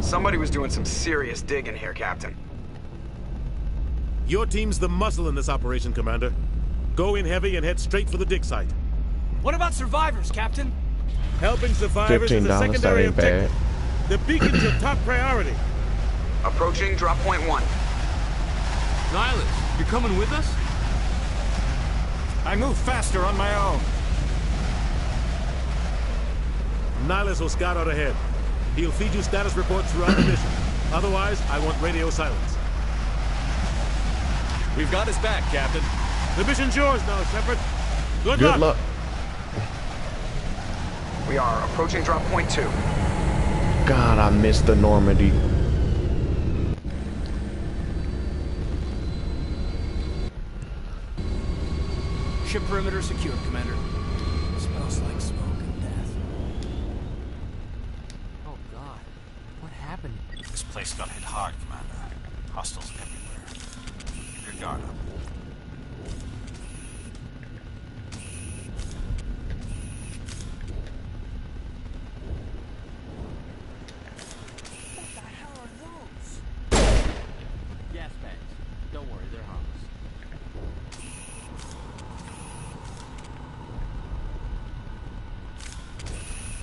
Somebody was doing some serious digging here, Captain. Your team's the muscle in this operation, Commander. Go in heavy and head straight for the dig site. What about survivors, Captain? Helping survivors is a $15, secondary that ain't bad. objective. The beacon's your top priority. Approaching drop point 1. Nihilus, you're coming with us? I move faster on my own. Nihilus will scout out ahead. He'll feed you status reports throughout the mission. Otherwise, I want radio silence. We've got his back, Captain. The mission's yours now, Shepard. Good Good luck. We are approaching drop point 2. God, I missed the Normandy. Ship perimeter secured, Commander. Smells like smoke and death. Oh God, what happened? This place got hit hard, Commander. Hostiles everywhere. Keep your guard up. Gas bags. Don't worry, they're harmless.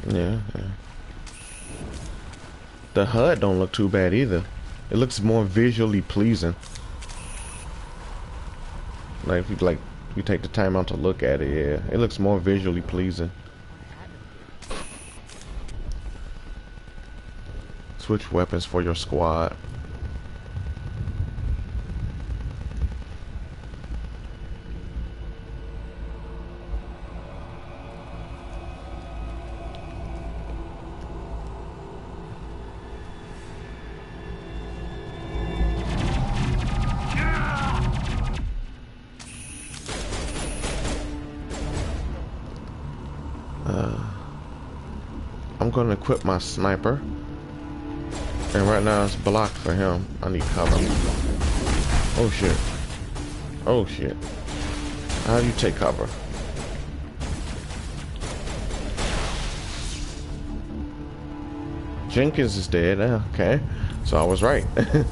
Yeah. The HUD don't look too bad either. It looks more visually pleasing. Like if you take the time out to look at it, yeah, it looks more visually pleasing. Switch weapons for your squad. I'm gonna equip my sniper, and right now it's blocked for him. I need cover. Oh shit. Oh shit. How do you take cover? Jenkins is dead. Okay, so I was right. It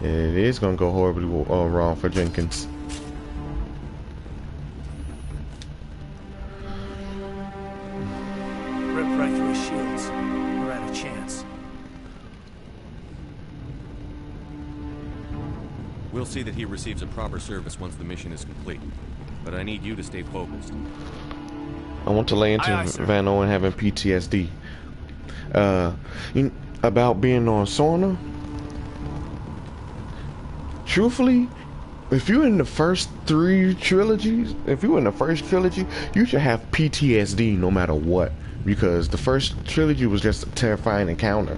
is gonna go horribly wrong for Jenkins. Rip right through his shields. We're out of chance. We'll see that he receives a proper service once the mission is complete. But I need you to stay focused. I want to lay into Aye, aye, sir. Van Owen having PTSD. About being on Sauna. Truthfully, if you're in the first 3 trilogies, if you're in the first trilogy, you should have PTSD no matter what, because the first trilogy was just a terrifying encounter,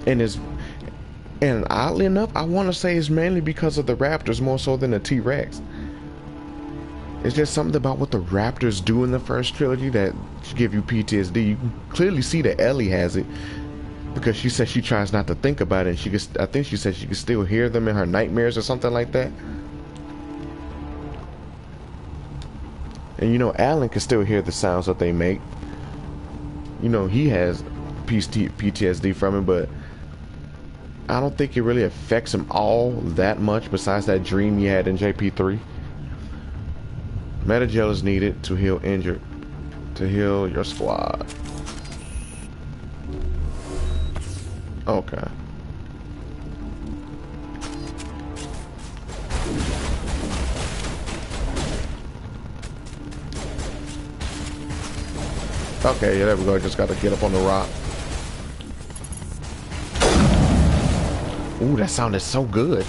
and oddly enough, I want to say it's mainly because of the raptors more so than the T-Rex. It's just something about what the raptors do in the first trilogy that give you PTSD. You can clearly see that Ellie has it, because she says she tries not to think about it, and I think she said she can still hear them in her nightmares or something like that. And you know, Alan can still hear the sounds that they make. You know, he has PTSD from it, but I don't think it really affects him all that much besides that dream he had in JP3. Metagel is needed to heal your squad. Okay. Okay, yeah, there we go. Just gotta get up on the rock. Ooh, that sounded so good.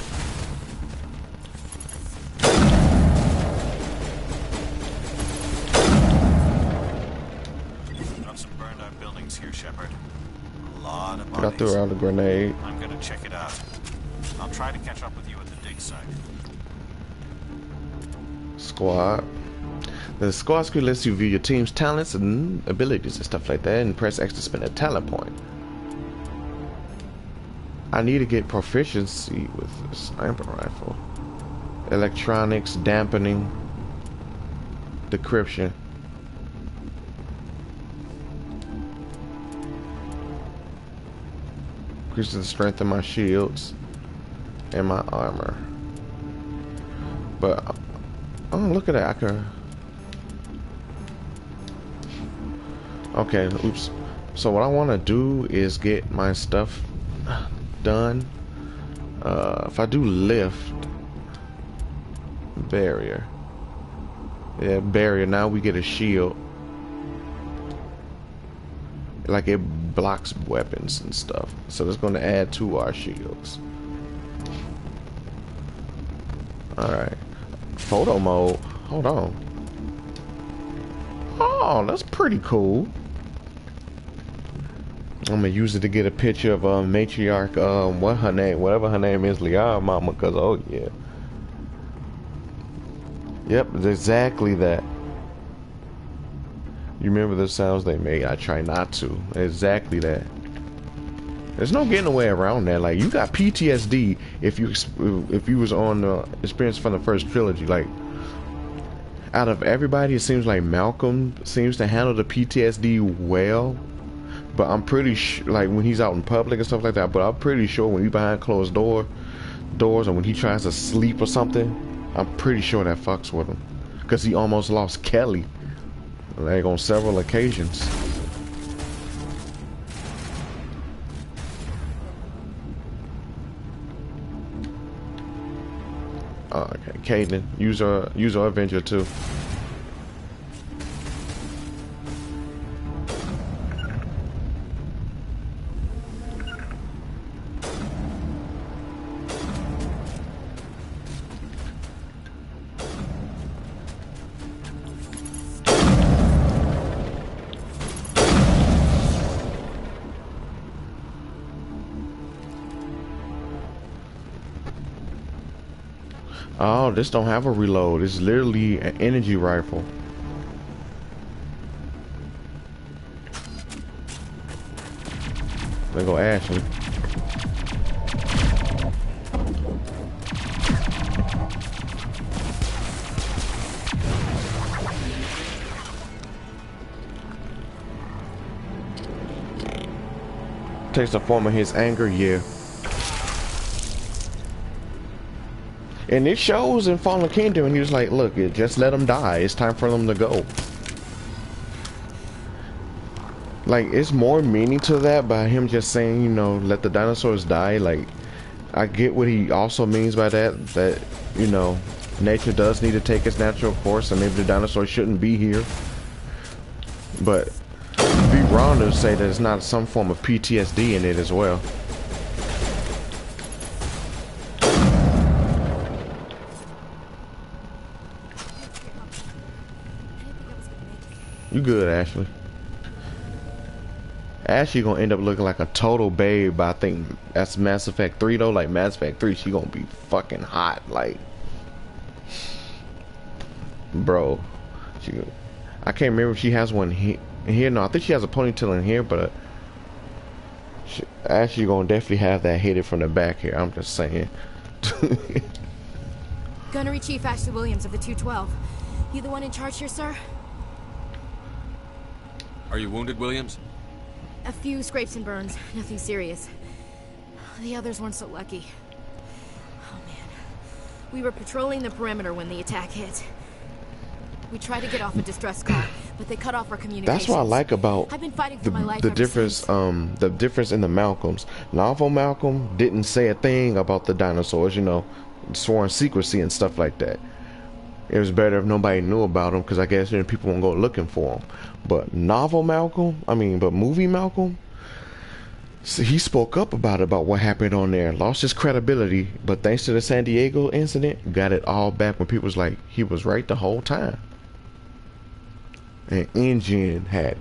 Got some burned out buildings here, Shepard. A lot of I bodies. threw out a grenade. I'm gonna check it out. I'll try to catch up with you at the dig site. Squad. The squad screen lets you view your team's talents and abilities and stuff like that, and press X to spend a talent point. I need to get proficiency with the sniper rifle. Electronics, dampening, decryption. Increases the strength of my shields and my armor. But oh, look at that! I can. Okay, oops. So what I want to do is get my stuff done. If I do lift, barrier. Yeah, barrier. Now we get a shield. Like it blocks weapons and stuff. So it's going to add to our shields. Alright. Photo mode. Hold on. Oh, that's pretty cool. I'm gonna use it to get a picture of matriarch, what her name, whatever her name is, Liara Mama, cause oh yeah. Yep, it's exactly that. You remember the sounds they made? I try not to. Exactly that. There's no getting away around that. Like, you got PTSD if you was on the experience from the first trilogy. Like, out of everybody, it seems like Malcolm seems to handle the PTSD well. But I'm pretty sure, like when he's out in public and stuff like that. But I'm pretty sure when he's behind closed doors, or when he tries to sleep or something, I'm pretty sure that fucks with him, because he almost lost Kelly, like on several occasions. Okay, Caden, use our Avenger too. Oh, this don't have a reload. It's literally an energy rifle. There go Ashley. Takes the form of his anger, yeah. And it shows in Fallen Kingdom, and he was like, look, just let them die. It's time for them to go. Like, it's more meaning to that by him just saying, you know, let the dinosaurs die. Like, I get what he also means by that, you know, nature does need to take its natural course, and maybe the dinosaurs shouldn't be here. But be wrong to say that it's not some form of PTSD in it as well. You good, Ashley? Ashley gonna end up looking like a total babe, but I think that's Mass Effect 3 though. Like Mass Effect 3, she gonna be fucking hot. Like, bro, I can't remember if she has one here. No, I think she has a ponytail in here, but Ashley gonna definitely have that hidden from the back here. I'm just saying. Gunnery Chief Ashley Williams of the 212. You the one in charge here, sir? Are you wounded, Williams? A few scrapes and burns, nothing serious. The others weren't so lucky. Oh man. We were patrolling the perimeter when the attack hit. We tried to get off a distress call, but they cut off our communications. That's what I like about I've been fighting for my life the difference in the Malcolms. Novel Malcolm didn't say a thing about the dinosaurs, you know, sworn secrecy and stuff like that. It was better if nobody knew about them, because I guess then people won't go looking for them. But novel Malcolm, but movie Malcolm, he spoke up about what happened on there, lost his credibility, but thanks to the San Diego incident, got it all back when people was like, he was right the whole time. And engine had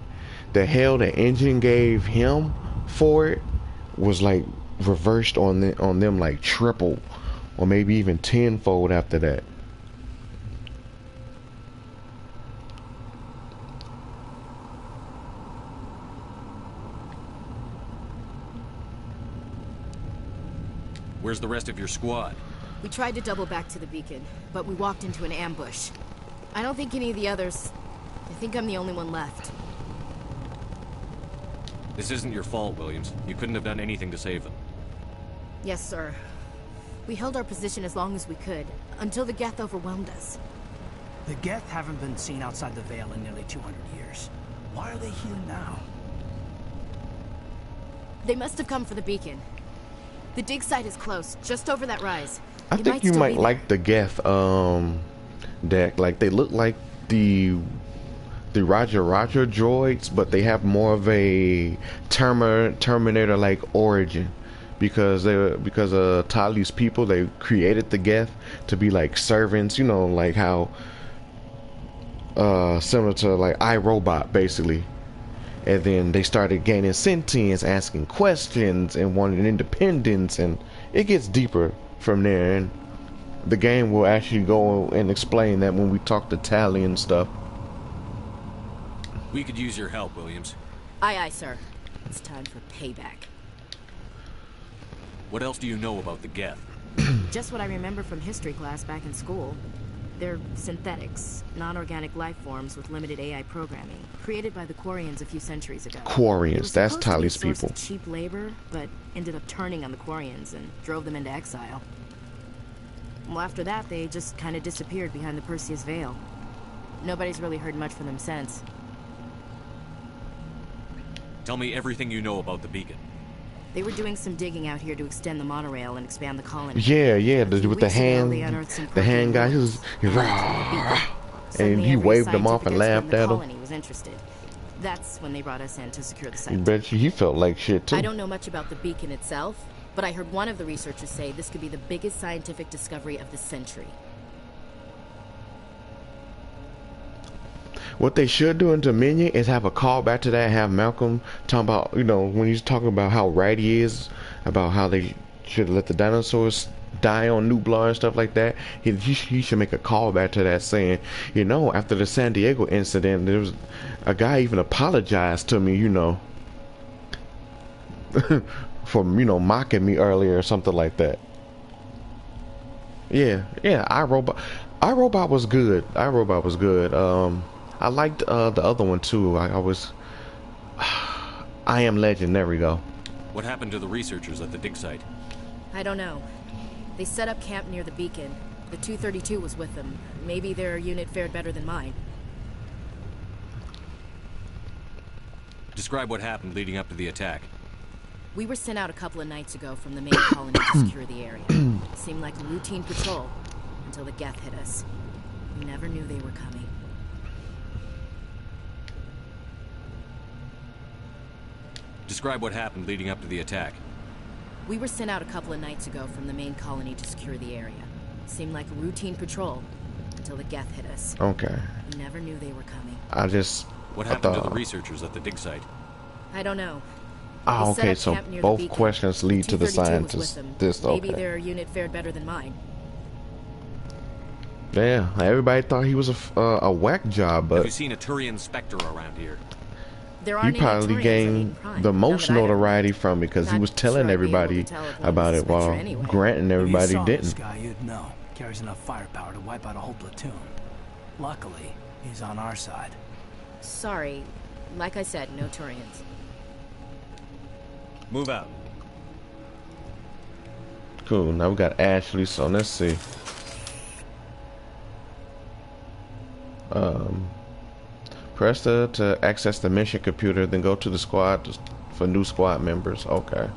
the hell the engine gave him for it was like reversed on them like triple or maybe even tenfold after that. Where's the rest of your squad? We tried to double back to the beacon, but we walked into an ambush. I don't think any of the others... I think I'm the only one left. This isn't your fault, Williams. You couldn't have done anything to save them. Yes, sir. We held our position as long as we could, until the Geth overwhelmed us. The Geth haven't been seen outside the Veil in nearly 200 years. Why are they here now? They must have come for the beacon. The dig site is close, just over that rise. I think you might like the Geth deck. Like, they look like the Roger droids, but they have more of a Terminator like origin, because Tali's people, they created the Geth to be like servants, you know, like how similar to like iRobot basically. And then they started gaining sentience, asking questions, and wanting independence, and it gets deeper from there. And the game will actually go and explain that when we talk to Tali and stuff. We could use your help, Williams. Aye, aye, sir. It's time for payback. What else do you know about the Geth? Just what I remember from history class back in school. They're synthetics, non-organic life forms with limited AI programming, created by the Quarians a few centuries ago. Quarians, that's Tali's people. Cheap labor, but ended up turning on the Quarians and drove them into exile. Well, after that, they just kind of disappeared behind the Perseus Veil. Nobody's really heard much from them since. Tell me everything you know about the beacon. They were doing some digging out here to extend the monorail and expand the colony. Yeah, with the hand guy, and he waved them off and laughed at him. Was interested. That's when they brought us in to secure the site. Bet you he felt like shit too. I don't know much about the beacon itself, but I heard one of the researchers say this could be the biggest scientific discovery of the century. What they should do in Dominion is have a call back to that and have Malcolm talking about, you know, when he's talking about how right he is, about how they should let the dinosaurs die on Nublar and stuff like that. He should make a call back to that saying, you know, after the San Diego incident, there was a guy even apologized to me, you know, for, you know, mocking me earlier or something like that. Yeah, iRobot was good. iRobot was good. I liked the other one too. I Am Legend. There we go. What happened to the researchers at the dig site? I don't know. They set up camp near the beacon. The 232 was with them. Maybe their unit fared better than mine. Describe what happened leading up to the attack. We were sent out a couple of nights ago from the main colony to secure the area. It seemed like a routine patrol until the Geth hit us. We never knew they were coming. Describe what happened leading up to the attack. We were sent out a couple of nights ago from the main colony to secure the area. Seemed like a routine patrol until the Geth hit us. Okay. We never knew they were coming. What happened to the researchers at the dig site? I don't know. Ah, okay, so both questions lead to the scientist. Maybe their unit fared better than mine. Yeah, everybody thought he was a whack job, but have you seen a Turian Spectre around here? He probably gained the most notoriety from it because he was telling everybody about it while granting everybody didn't. This guy, you'd know. Carries enough firepower to wipe out a whole platoon. Luckily, he's on our side. Sorry, like I said, no Turians. Move out. Cool, now we got Ashley, so let's see. Press to access the mission computer, then go to the squad for new squad members. Okay.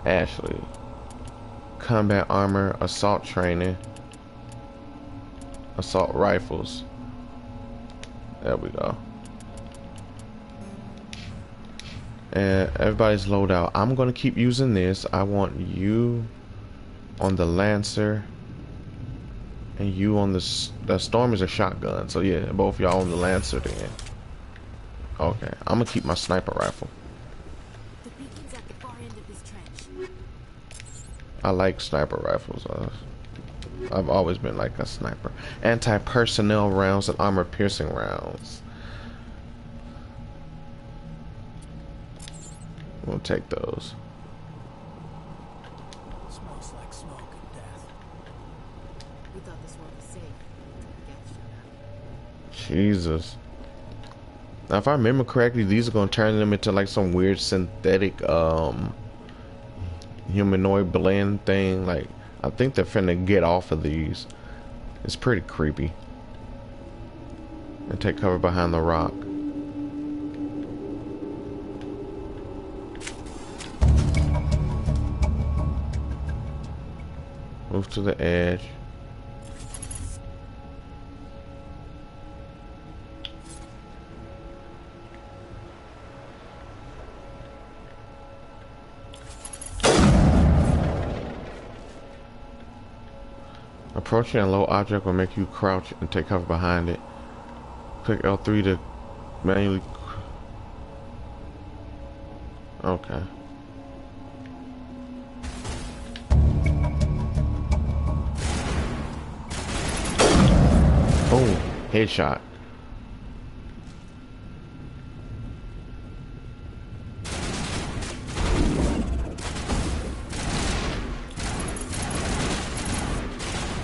Ashley. Combat armor, assault training, assault rifles. There we go. And everybody's loadout. I'm gonna keep using this. I want you on the Lancer, and you on the Storm is a shotgun. So yeah, both y'all on the Lancer then. Okay, I'm gonna keep my sniper rifle. The beacon's at the far end of this trench. I like sniper rifles. I've always been like a sniper. Anti-personnel rounds and armor-piercing rounds. We'll take those. Smells like smoke and death. We thought this world was safe. Jesus. Now, if I remember correctly, these are gonna turn them into like some weird synthetic humanoid blend thing. Like, I think they're finna get off of these. It's pretty creepy. And take cover behind the rock. Move to the edge. Approaching a low object will make you crouch and take cover behind it. Click L3 to manually. Okay. Boom. Headshot.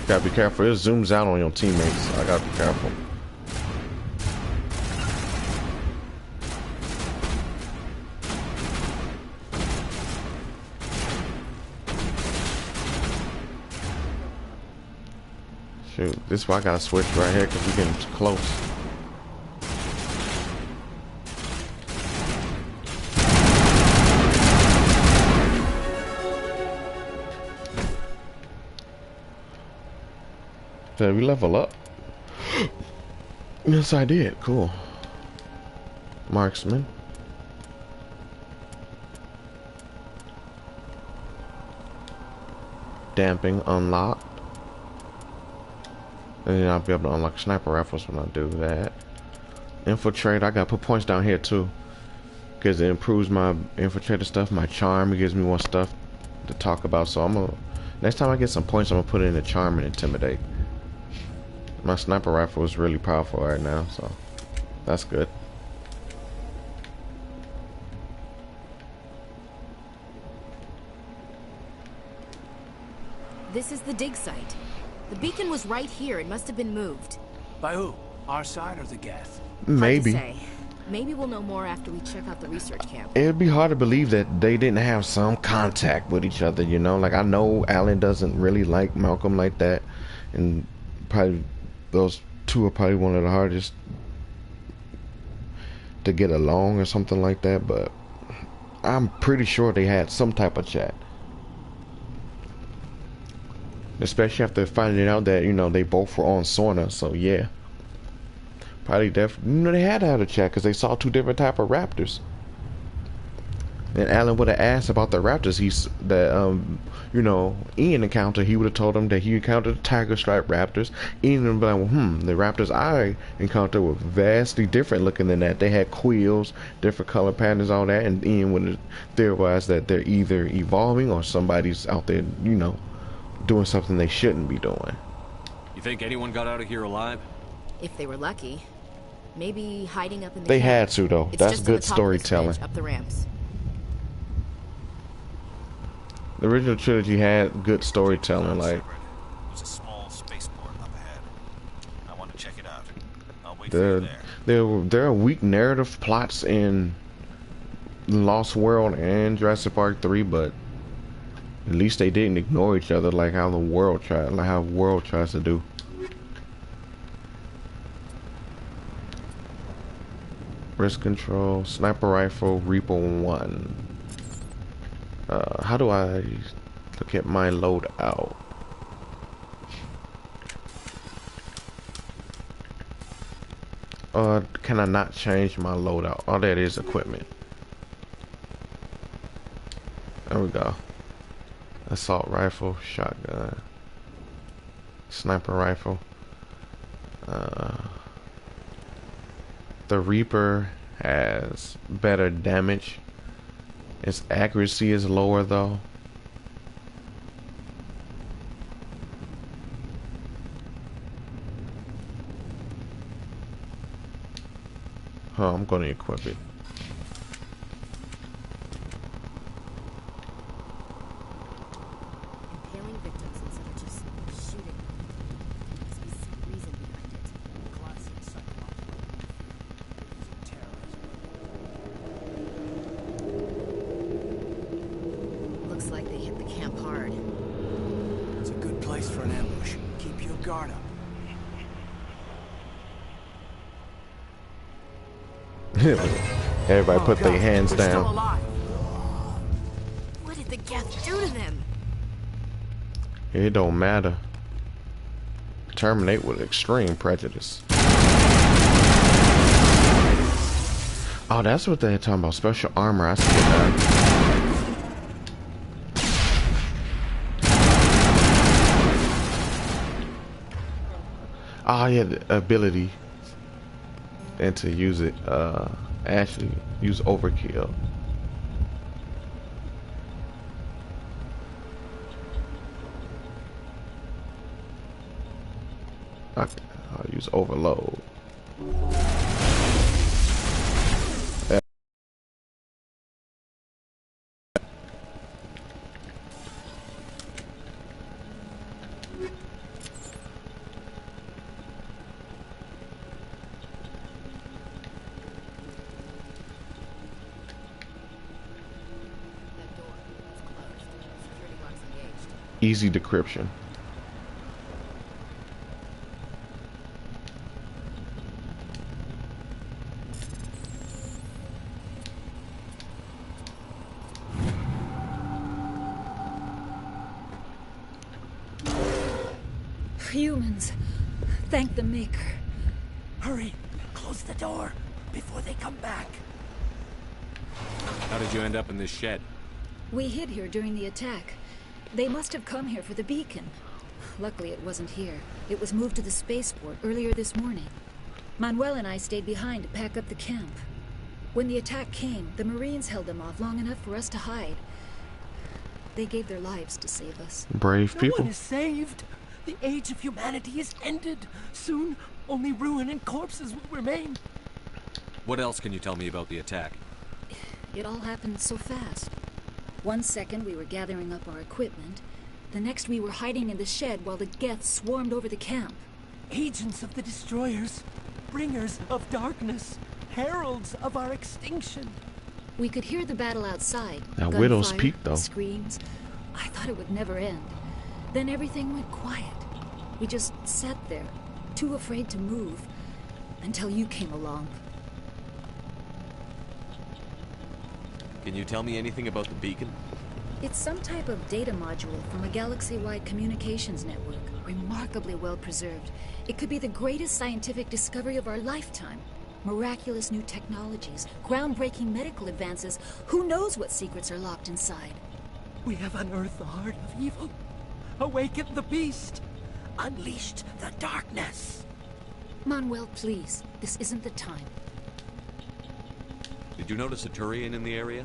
Gotta be careful. It zooms out on your teammates. I gotta be careful. Shoot, this is why I gotta switch right here because we're getting close. Did we level up? Yes, I did. Cool. Marksman. Damping unlocked. And then I'll be able to unlock sniper rifles when I do that. Infiltrate. I gotta put points down here too, because it improves my infiltrator stuff. My charm, it gives me more stuff to talk about. So I'm gonna, next time I get some points, I'm gonna put it in the charm and intimidate. My sniper rifle is really powerful right now, so that's good. This is the dig site. The beacon was right here. It must have been moved. By who? Our side or the Geth? Maybe. Hard to say. Maybe we'll know more after we check out the research camp. It'd be hard to believe that they didn't have some contact with each other, you know? Like, I know Alan doesn't really like Malcolm like that, and probably those two are probably one of the hardest to get along or something like that, but I'm pretty sure they had some type of chat. Especially after finding out that, you know, they both were on Sorna, so yeah. Probably definitely, you know, they had to have a chat because they saw two different type of raptors. And Alan would have asked about the raptors you know, Ian encountered. He would have told him that he encountered tiger striped raptors. Ian would be like, well, the raptors I encountered were vastly different looking than that. They had quills, different color patterns, all that. And Ian would have theorized that they're either evolving or somebody's out there, you know, doing something they shouldn't be doing. You think anyone got out of here alive? If they were lucky. Maybe hiding up in the They camp. had to, though. It's That's just on good the top of this storytelling. ridge, up the ramps. The original trilogy had good storytelling, like There's a small spaceport up ahead. I want to check it out. I'll wait for you there. there are weak narrative plots in Lost World and Jurassic Park 3, but at least they didn't ignore each other like how World tries to do. Risk control, sniper rifle, Reaper 1. How do I look at my loadout? Can I not change my loadout? Oh, that is equipment. There we go. Assault rifle, shotgun, sniper rifle. The Reaper has better damage. Its accuracy is lower though. I'm gonna equip it. Impaling victims instead of just shooting. There must be some reason behind it. Classic psychological terrorism. Looks like they hit the camp hard. It's a good place for an ambush. Keep your guard up. Everybody put their hands They're still down. alive. What did the Geth do to them? It don't matter. Terminate with extreme prejudice. Oh, that's what they're talking about. Special armor. I see it now. Oh yeah, the ability. And to use it, actually use overkill. Okay, I'll use overload. Easy decryption. Humans. Thank the Maker. Hurry, close the door before they come back. How did you end up in this shed? We hid here during the attack. They must have come here for the beacon. Luckily, it wasn't here. It was moved to the spaceport earlier this morning. Manuel and I stayed behind to pack up the camp. When the attack came, the Marines held them off long enough for us to hide. They gave their lives to save us. Brave people. No one is saved. The age of humanity is ended. Soon, only ruin and corpses will remain. What else can you tell me about the attack? It all happened so fast. 1 second we were gathering up our equipment. The next we were hiding in the shed while the Geth swarmed over the camp. Agents of the destroyers, bringers of darkness, heralds of our extinction. We could hear the battle outside. Now Widow's Gunfire, Peak though. Screams. I thought it would never end. Then everything went quiet. We just sat there, too afraid to move, until you came along. Can you tell me anything about the beacon? It's some type of data module from a galaxy-wide communications network, remarkably well preserved. It could be the greatest scientific discovery of our lifetime. Miraculous new technologies, groundbreaking medical advances. Who knows what secrets are locked inside? We have unearthed the heart of evil, awakened the beast, unleashed the darkness. Manuel, please. This isn't the time. Did you notice a Turian in the area?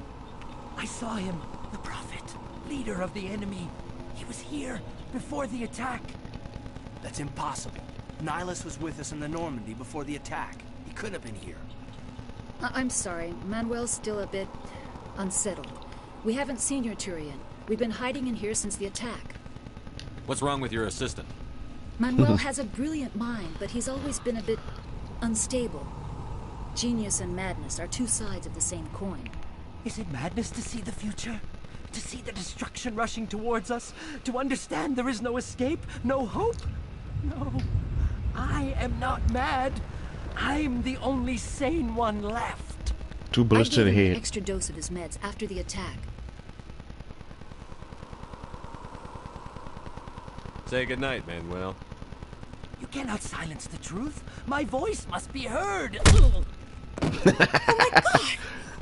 I saw him, the prophet, leader of the enemy. He was here before the attack. That's impossible. Nihilus was with us in the Normandy before the attack. He couldn't have been here. I'm sorry. Manuel's still a bit unsettled. We haven't seen your Turian. We've been hiding in here since the attack. What's wrong with your assistant? Manuel has a brilliant mind, but he's always been a bit unstable. Genius and madness are two sides of the same coin. Is it madness to see the future? To see the destruction rushing towards us? To understand there is no escape? No hope? No. I am not mad. I'm the only sane one left. 2 bullets to the I gave him head. an extra dose of his meds after the attack. Say goodnight, Manuel. You cannot silence the truth. My voice must be heard. Oh my god!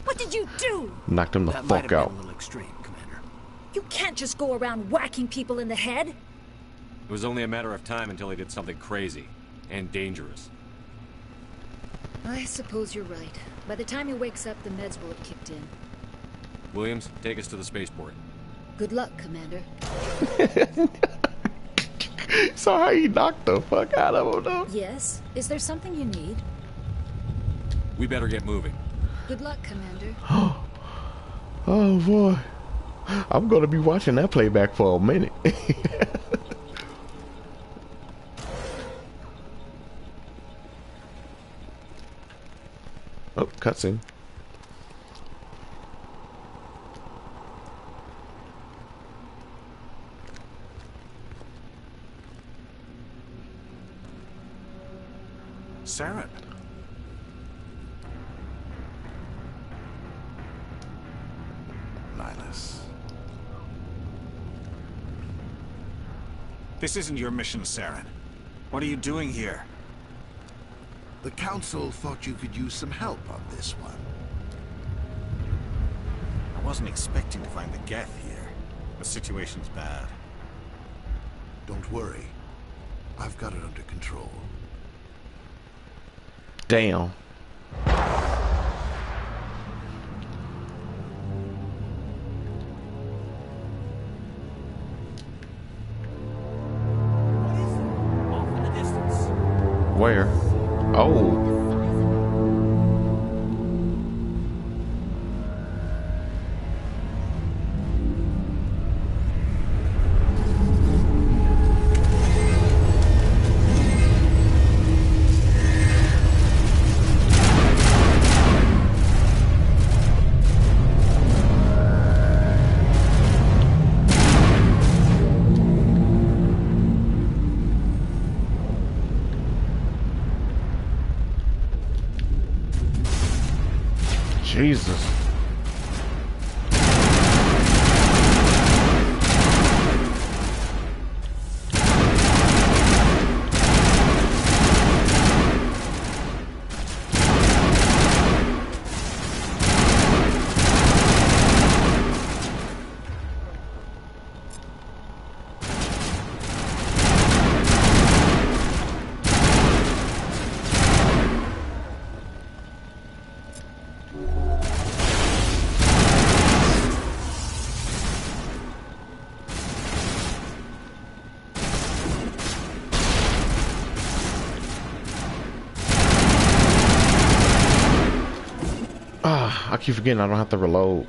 What did you do? Knocked him the That might have fuck been out. a little extreme, Commander. You can't just go around whacking people in the head. It was only a matter of time until he did something crazy and dangerous. I suppose you're right. By the time he wakes up, the meds will have kicked in. Williams, take us to the spaceport. Good luck, Commander. So how he knocked the fuck out of him though? Yes? Is there something you need? We better get moving. Good luck, Commander. Oh boy. I'm gonna be watching that playback for a minute. Oh, cutscene. Saren. Nihilus. This isn't your mission, Saren. What are you doing here? The Council thought you could use some help on this one. I wasn't expecting to find the Geth here. The situation's bad. Don't worry. I've got it under control. Damn. Where? Oh. Jesus. I keep forgetting I don't have to reload.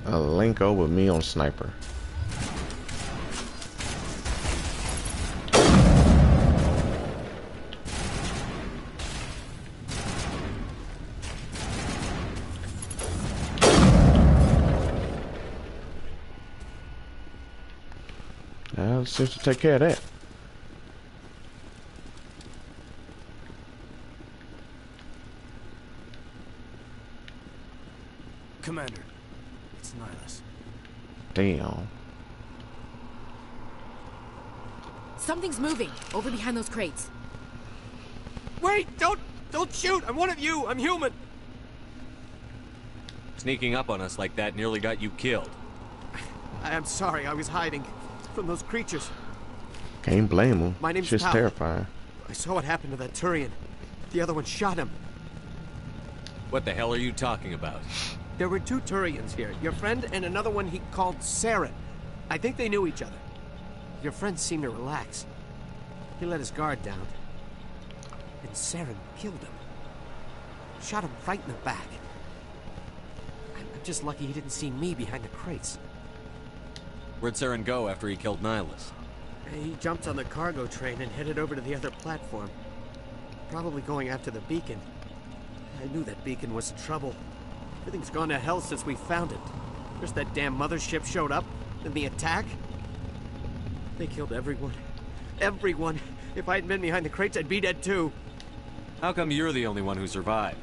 A link over me on sniper. Let's just take care of that. Commander, it's Nihilus. Damn. Something's moving over behind those crates. Wait! Don't shoot! I'm one of you! I'm human! Sneaking up on us like that nearly got you killed. I'm sorry, I was hiding from those creatures. Can't blame him. My name's Just Pal. terrifying. I saw what happened to that Turian. The other one shot him. What the hell are you talking about? There were 2 Turians here. Your friend and another one he called Saren. I think they knew each other. Your friend seemed to relax. He let his guard down. And Saren killed him. Shot him right in the back. I'm just lucky he didn't see me behind the crates. Where'd Saren go after he killed Nihilus? He jumped on the cargo train and headed over to the other platform. Probably going after the beacon. I knew that beacon was trouble. Everything's gone to hell since we found it. First that damn mothership showed up, then the attack. They killed everyone. Everyone. If I hadn't been behind the crates, I'd be dead too. How come you're the only one who survived?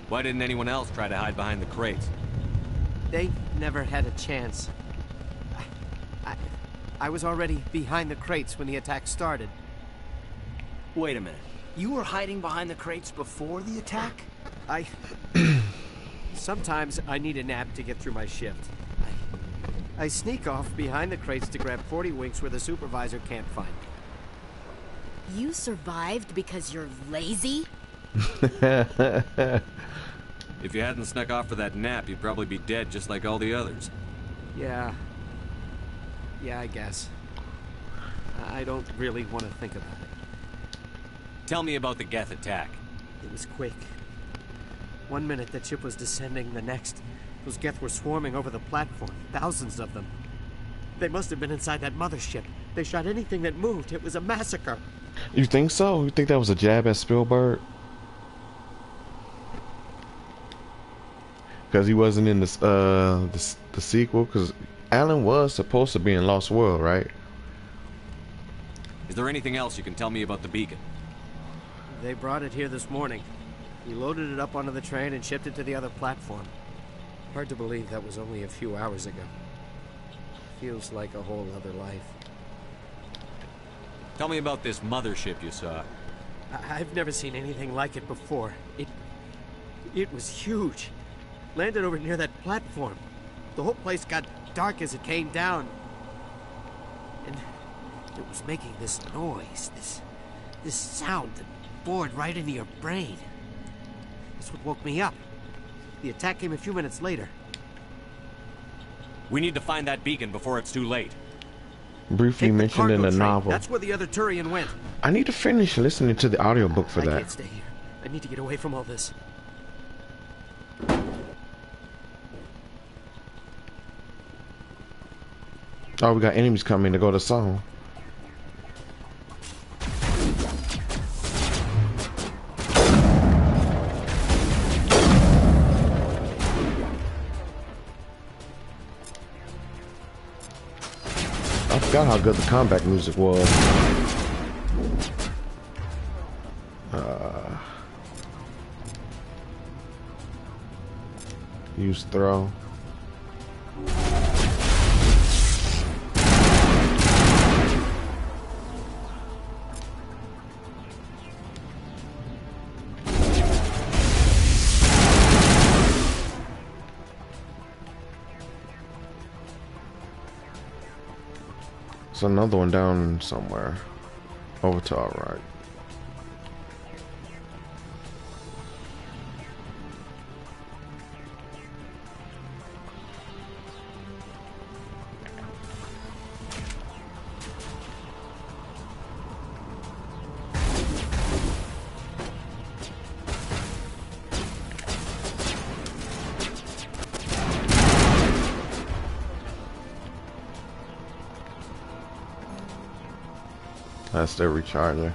Why didn't anyone else try to hide behind the crates? They never had a chance. I was already behind the crates when the attack started. Wait a minute. You were hiding behind the crates before the attack? Sometimes I need a nap to get through my shift. I sneak off behind the crates to grab 40 winks where the supervisor can't find me. You survived because you're lazy? If you hadn't snuck off for that nap, you'd probably be dead just like all the others. Yeah, I guess. I don't really want to think about it. Tell me about the Geth attack. It was quick. 1 minute the ship was descending, the next, those Geth were swarming over the platform. Thousands of them. They must have been inside that mothership. They shot anything that moved. It was a massacre. You think so? You think that was a jab at Spielberg? Because he wasn't in the sequel? Because Alan was supposed to be in Lost World, right? Is there anything else you can tell me about the beacon? They brought it here this morning. We loaded it up onto the train and shipped it to the other platform. Hard to believe that was only a few hours ago. Feels like a whole other life. Tell me about this mothership you saw. I've never seen anything like it before. It was huge. Landed over near that platform. The whole place got dark as it came down. And it was making this noise, this sound that bored right into your brain. That's what woke me up. The attack came a few minutes later. We need to find that beacon before it's too late. Briefly mentioned in the novel. That's where the other Turian went. I need to finish listening to the audiobook for I that. can't stay here. I need to get away from all this. Oh, we got enemies coming to go to Song. I forgot how good the combat music was. Use throw. There's another one down somewhere. Over to our right. That's their recharger.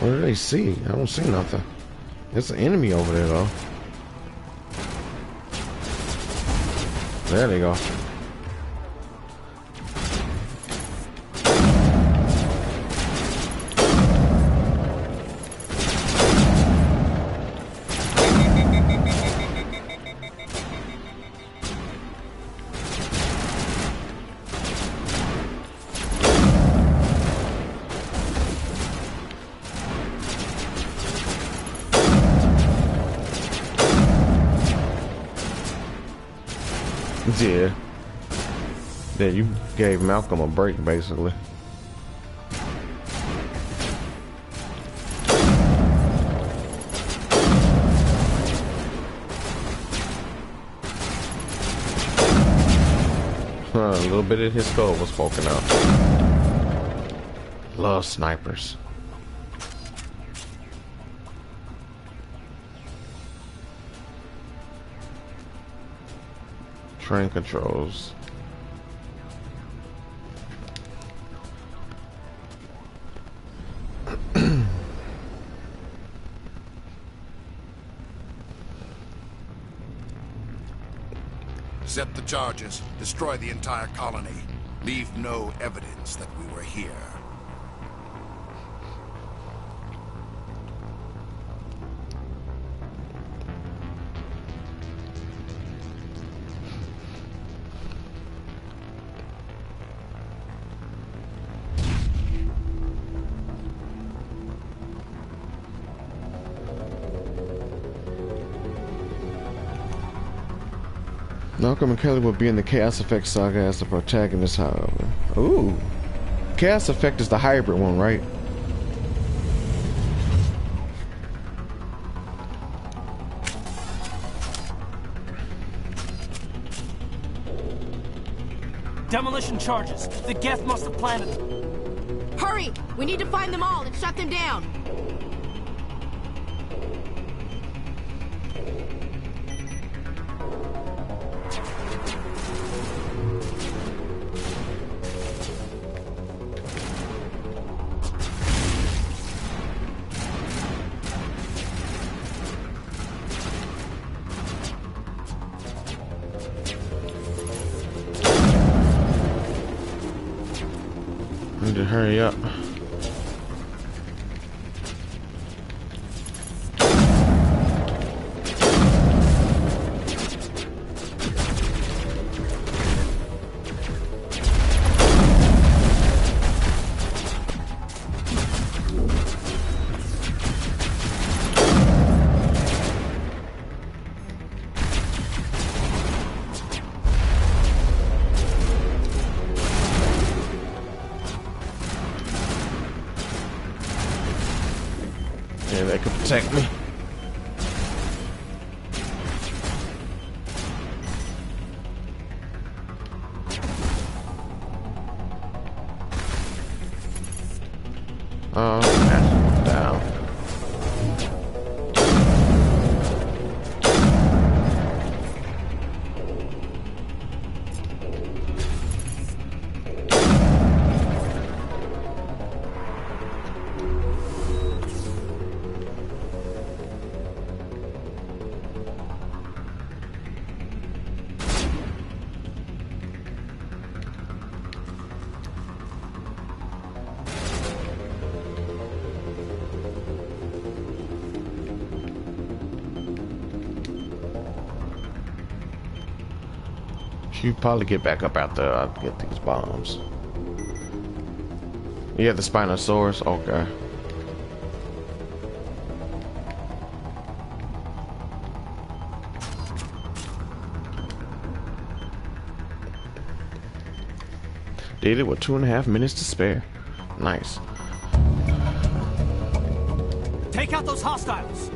What do they see? I don't see nothing. There's an enemy over there though. There they go. Yeah. Yeah, you gave Malcolm a break, basically. A little bit of his skull was poking out. Love snipers. Train controls. Set the charges. Destroy the entire colony. Leave no evidence that we were here. Malcolm and Kelly will be in the Chaos Effect saga as the protagonists, however. Ooh. Chaos Effect is the hybrid one, right? Demolition charges. The Geth must have planted them. Hurry! We need to find them all and shut them down. Need to hurry up. Yeah, they could protect me. Oh, down. You probably get back up out there. I'll get these bombs. Yeah, the Spinosaurus. Okay. Did it with 2.5 minutes to spare. Nice. Take out those hostiles.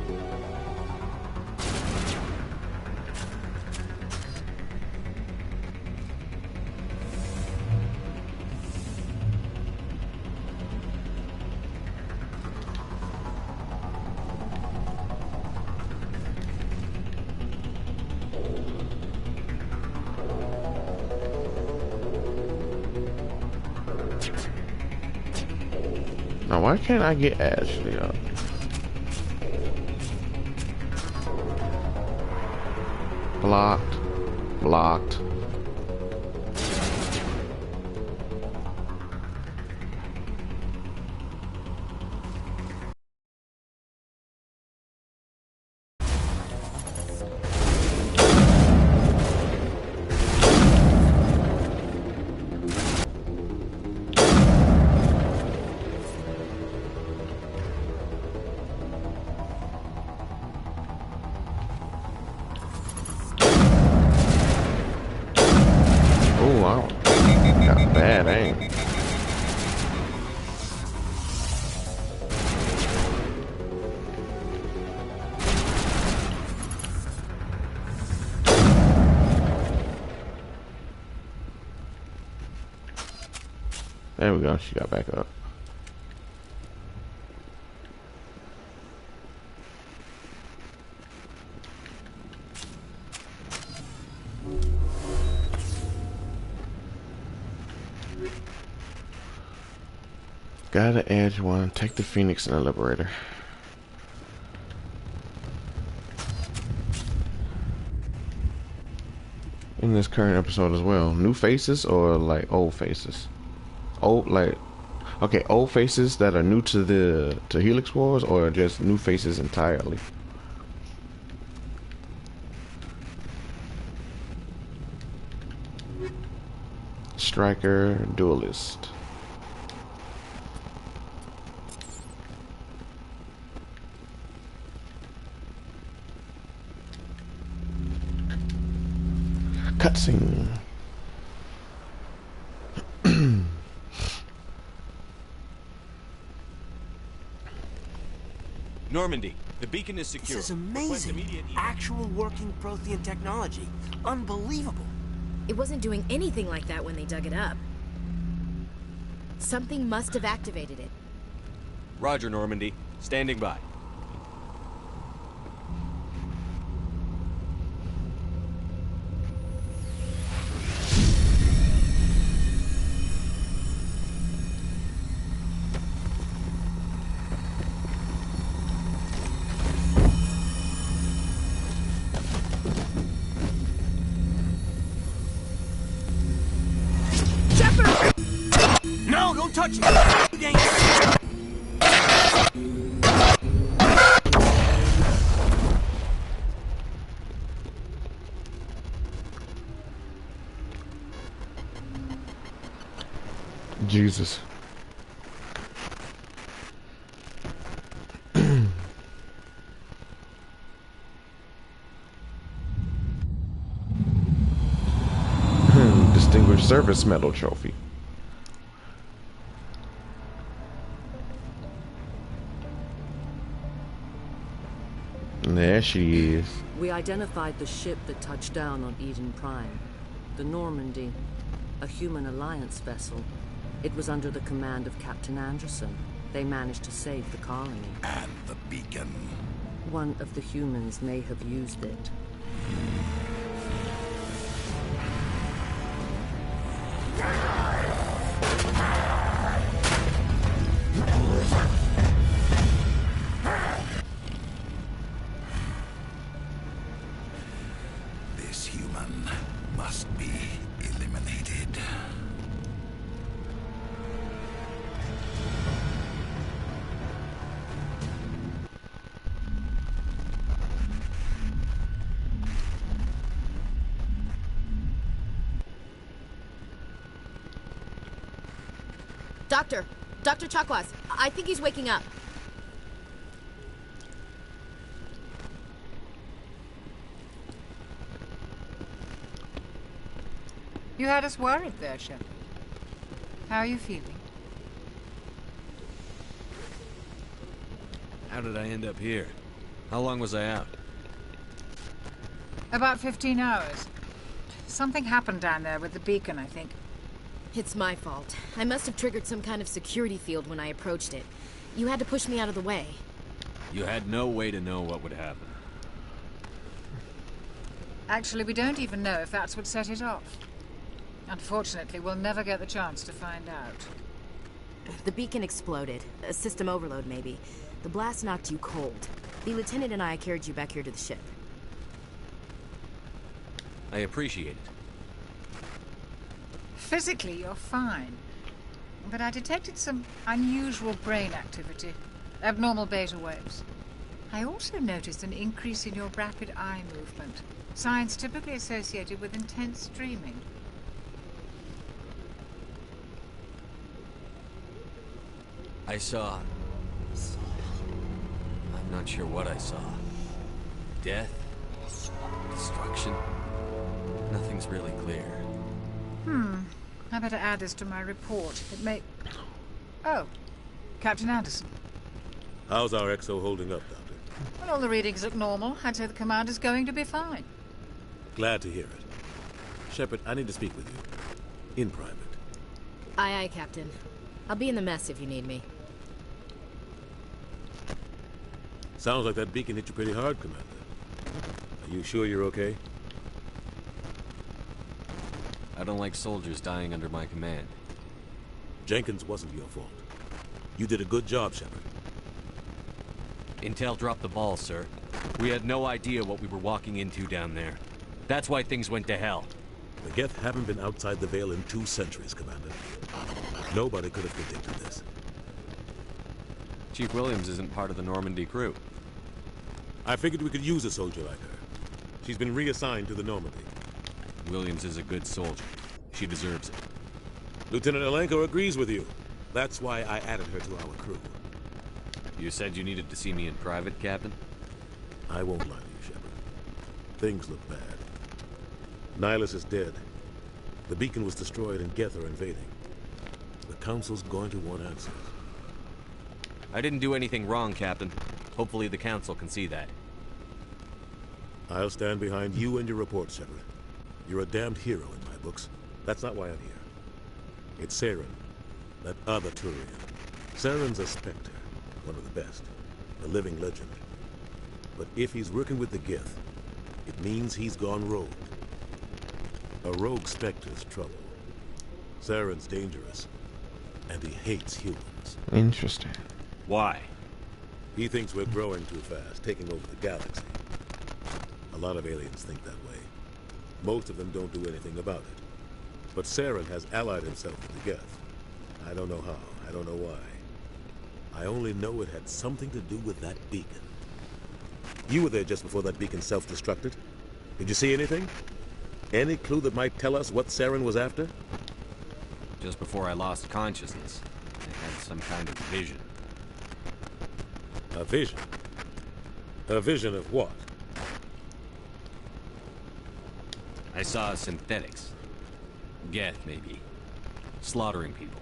Now, why can't I get Ashley up? Blocked. Blocked. Oh, wow. Got bad aim. There we go. She got back up. Got an edge one. Take the Phoenix and the Liberator. In this current episode as well, new faces or like old faces? Old old faces that are new to Helix Wars, or just new faces entirely? Striker, Duelist. Cutscene. Normandy, the beacon is secure. This is amazing. Actual working Prothean technology. Unbelievable. It wasn't doing anything like that when they dug it up. Something must have activated it. Roger, Normandy. Standing by. No, don't touch it! Jesus. Distinguished Service Medal Trophy. There she is. We identified the ship that touched down on Eden Prime. The Normandy. A human alliance vessel. It was under the command of Captain Anderson. They managed to save the colony. And the beacon. One of the humans may have used it. This human must be eliminated. Dr. Chakwas, I think he's waking up. You had us worried there, Shepard. How are you feeling? How did I end up here? How long was I out? About 15 hours. Something happened down there with the beacon, I think. It's my fault. I must have triggered some kind of security field when I approached it. You had to push me out of the way. You had no way to know what would happen. Actually, we don't even know if that's what set it off. Unfortunately, we'll never get the chance to find out. The beacon exploded. A system overload, maybe. The blast knocked you cold. The lieutenant and I carried you back here to the ship. I appreciate it. Physically, you're fine. But I detected some unusual brain activity. Abnormal beta waves. I also noticed an increase in your rapid eye movement. Signs typically associated with intense dreaming. I saw... I'm not sure what I saw. Death? Destruction? Nothing's really clear. I better add this to my report. It may... Oh, Captain Anderson. How's our XO holding up, Doctor? Well, all the readings look normal. I'd say the commander's going to be fine. Glad to hear it. Shepard, I need to speak with you. In private. Aye, aye, Captain. I'll be in the mess if you need me. Sounds like that beacon hit you pretty hard, Commander. Are you sure you're okay? I don't like soldiers dying under my command. Jenkins wasn't your fault. You did a good job, Shepard. Intel dropped the ball, sir. We had no idea what we were walking into down there. That's why things went to hell. The Geth haven't been outside the Veil in 2 centuries, Commander. Nobody could have predicted this. Chief Williams isn't part of the Normandy crew. I figured we could use a soldier like her. She's been reassigned to the Normandy. Williams is a good soldier. She deserves it. Lieutenant Alenko agrees with you. That's why I added her to our crew. You said you needed to see me in private, Captain? I won't lie to you, Shepard. Things look bad. Nihilus is dead. The beacon was destroyed and Geth are invading. The Council's going to want answers. I didn't do anything wrong, Captain. Hopefully the Council can see that. I'll stand behind you and your report, Shepard. You're a damned hero in my books. That's not why I'm here. It's Saren, that other Turian. Saren's a Spectre, one of the best, a living legend. But if he's working with the Geth, it means he's gone rogue. A rogue Spectre's trouble. Saren's dangerous, and he hates humans. Interesting. Why? He thinks we're growing too fast, taking over the galaxy. A lot of aliens think that way. Most of them don't do anything about it. But Saren has allied himself with the Geth. I don't know how, I don't know why. I only know it had something to do with that beacon. You were there just before that beacon self-destructed. Did you see anything? Any clue that might tell us what Saren was after? Just before I lost consciousness, I had some kind of vision. A vision? A vision of what? I saw synthetics. Geth, maybe. Slaughtering people.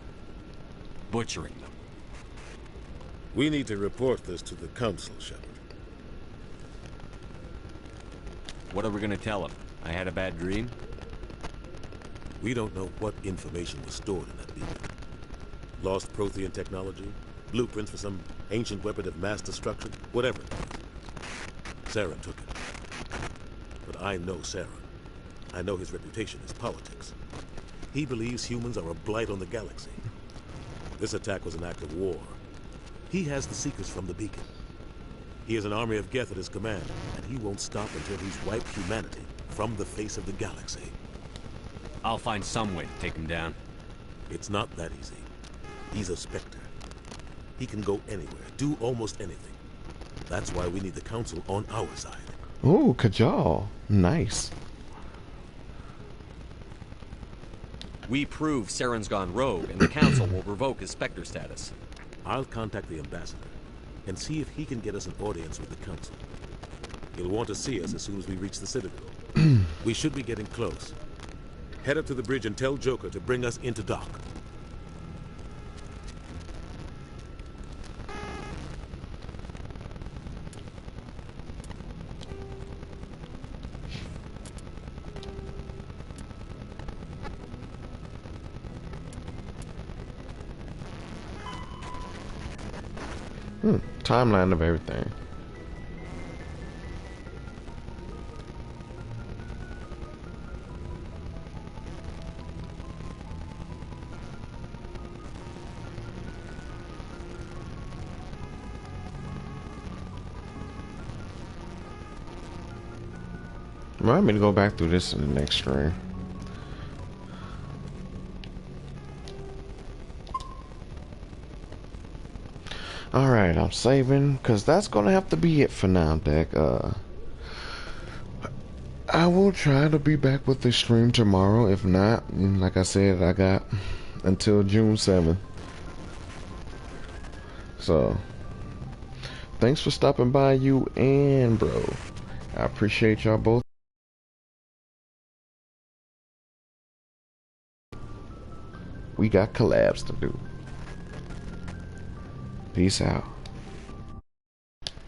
Butchering them. We need to report this to the Council, Shepard. What are we gonna tell them? I had a bad dream? We don't know what information was stored in that beacon. Lost Prothean technology? Blueprints for some ancient weapon of mass destruction? Whatever it was. Saren took it. But I know Saren. I know his reputation is politics. He believes humans are a blight on the galaxy. This attack was an act of war. He has the secrets from the beacon. He has an army of Geth at his command, and he won't stop until he's wiped humanity from the face of the galaxy. I'll find some way to take him down. It's not that easy. He's a Spectre. He can go anywhere, do almost anything. That's why we need the Council on our side. Ooh, Kajal. Nice. We prove Saren's gone rogue, and the Council will revoke his Spectre status. I'll contact the Ambassador and see if he can get us an audience with the Council. He'll want to see us as soon as we reach the Citadel. We should be getting close. Head up to the bridge and tell Joker to bring us into dock. Timeline of everything. Remind me to go back through this in the next stream. Alright, I'm saving, because that's going to have to be it for now, Deck. I will try to be back with the stream tomorrow. If not, like I said, I got until June 7th. So, thanks for stopping by, you and bro. I appreciate y'all both. We got collabs to do. Peace out.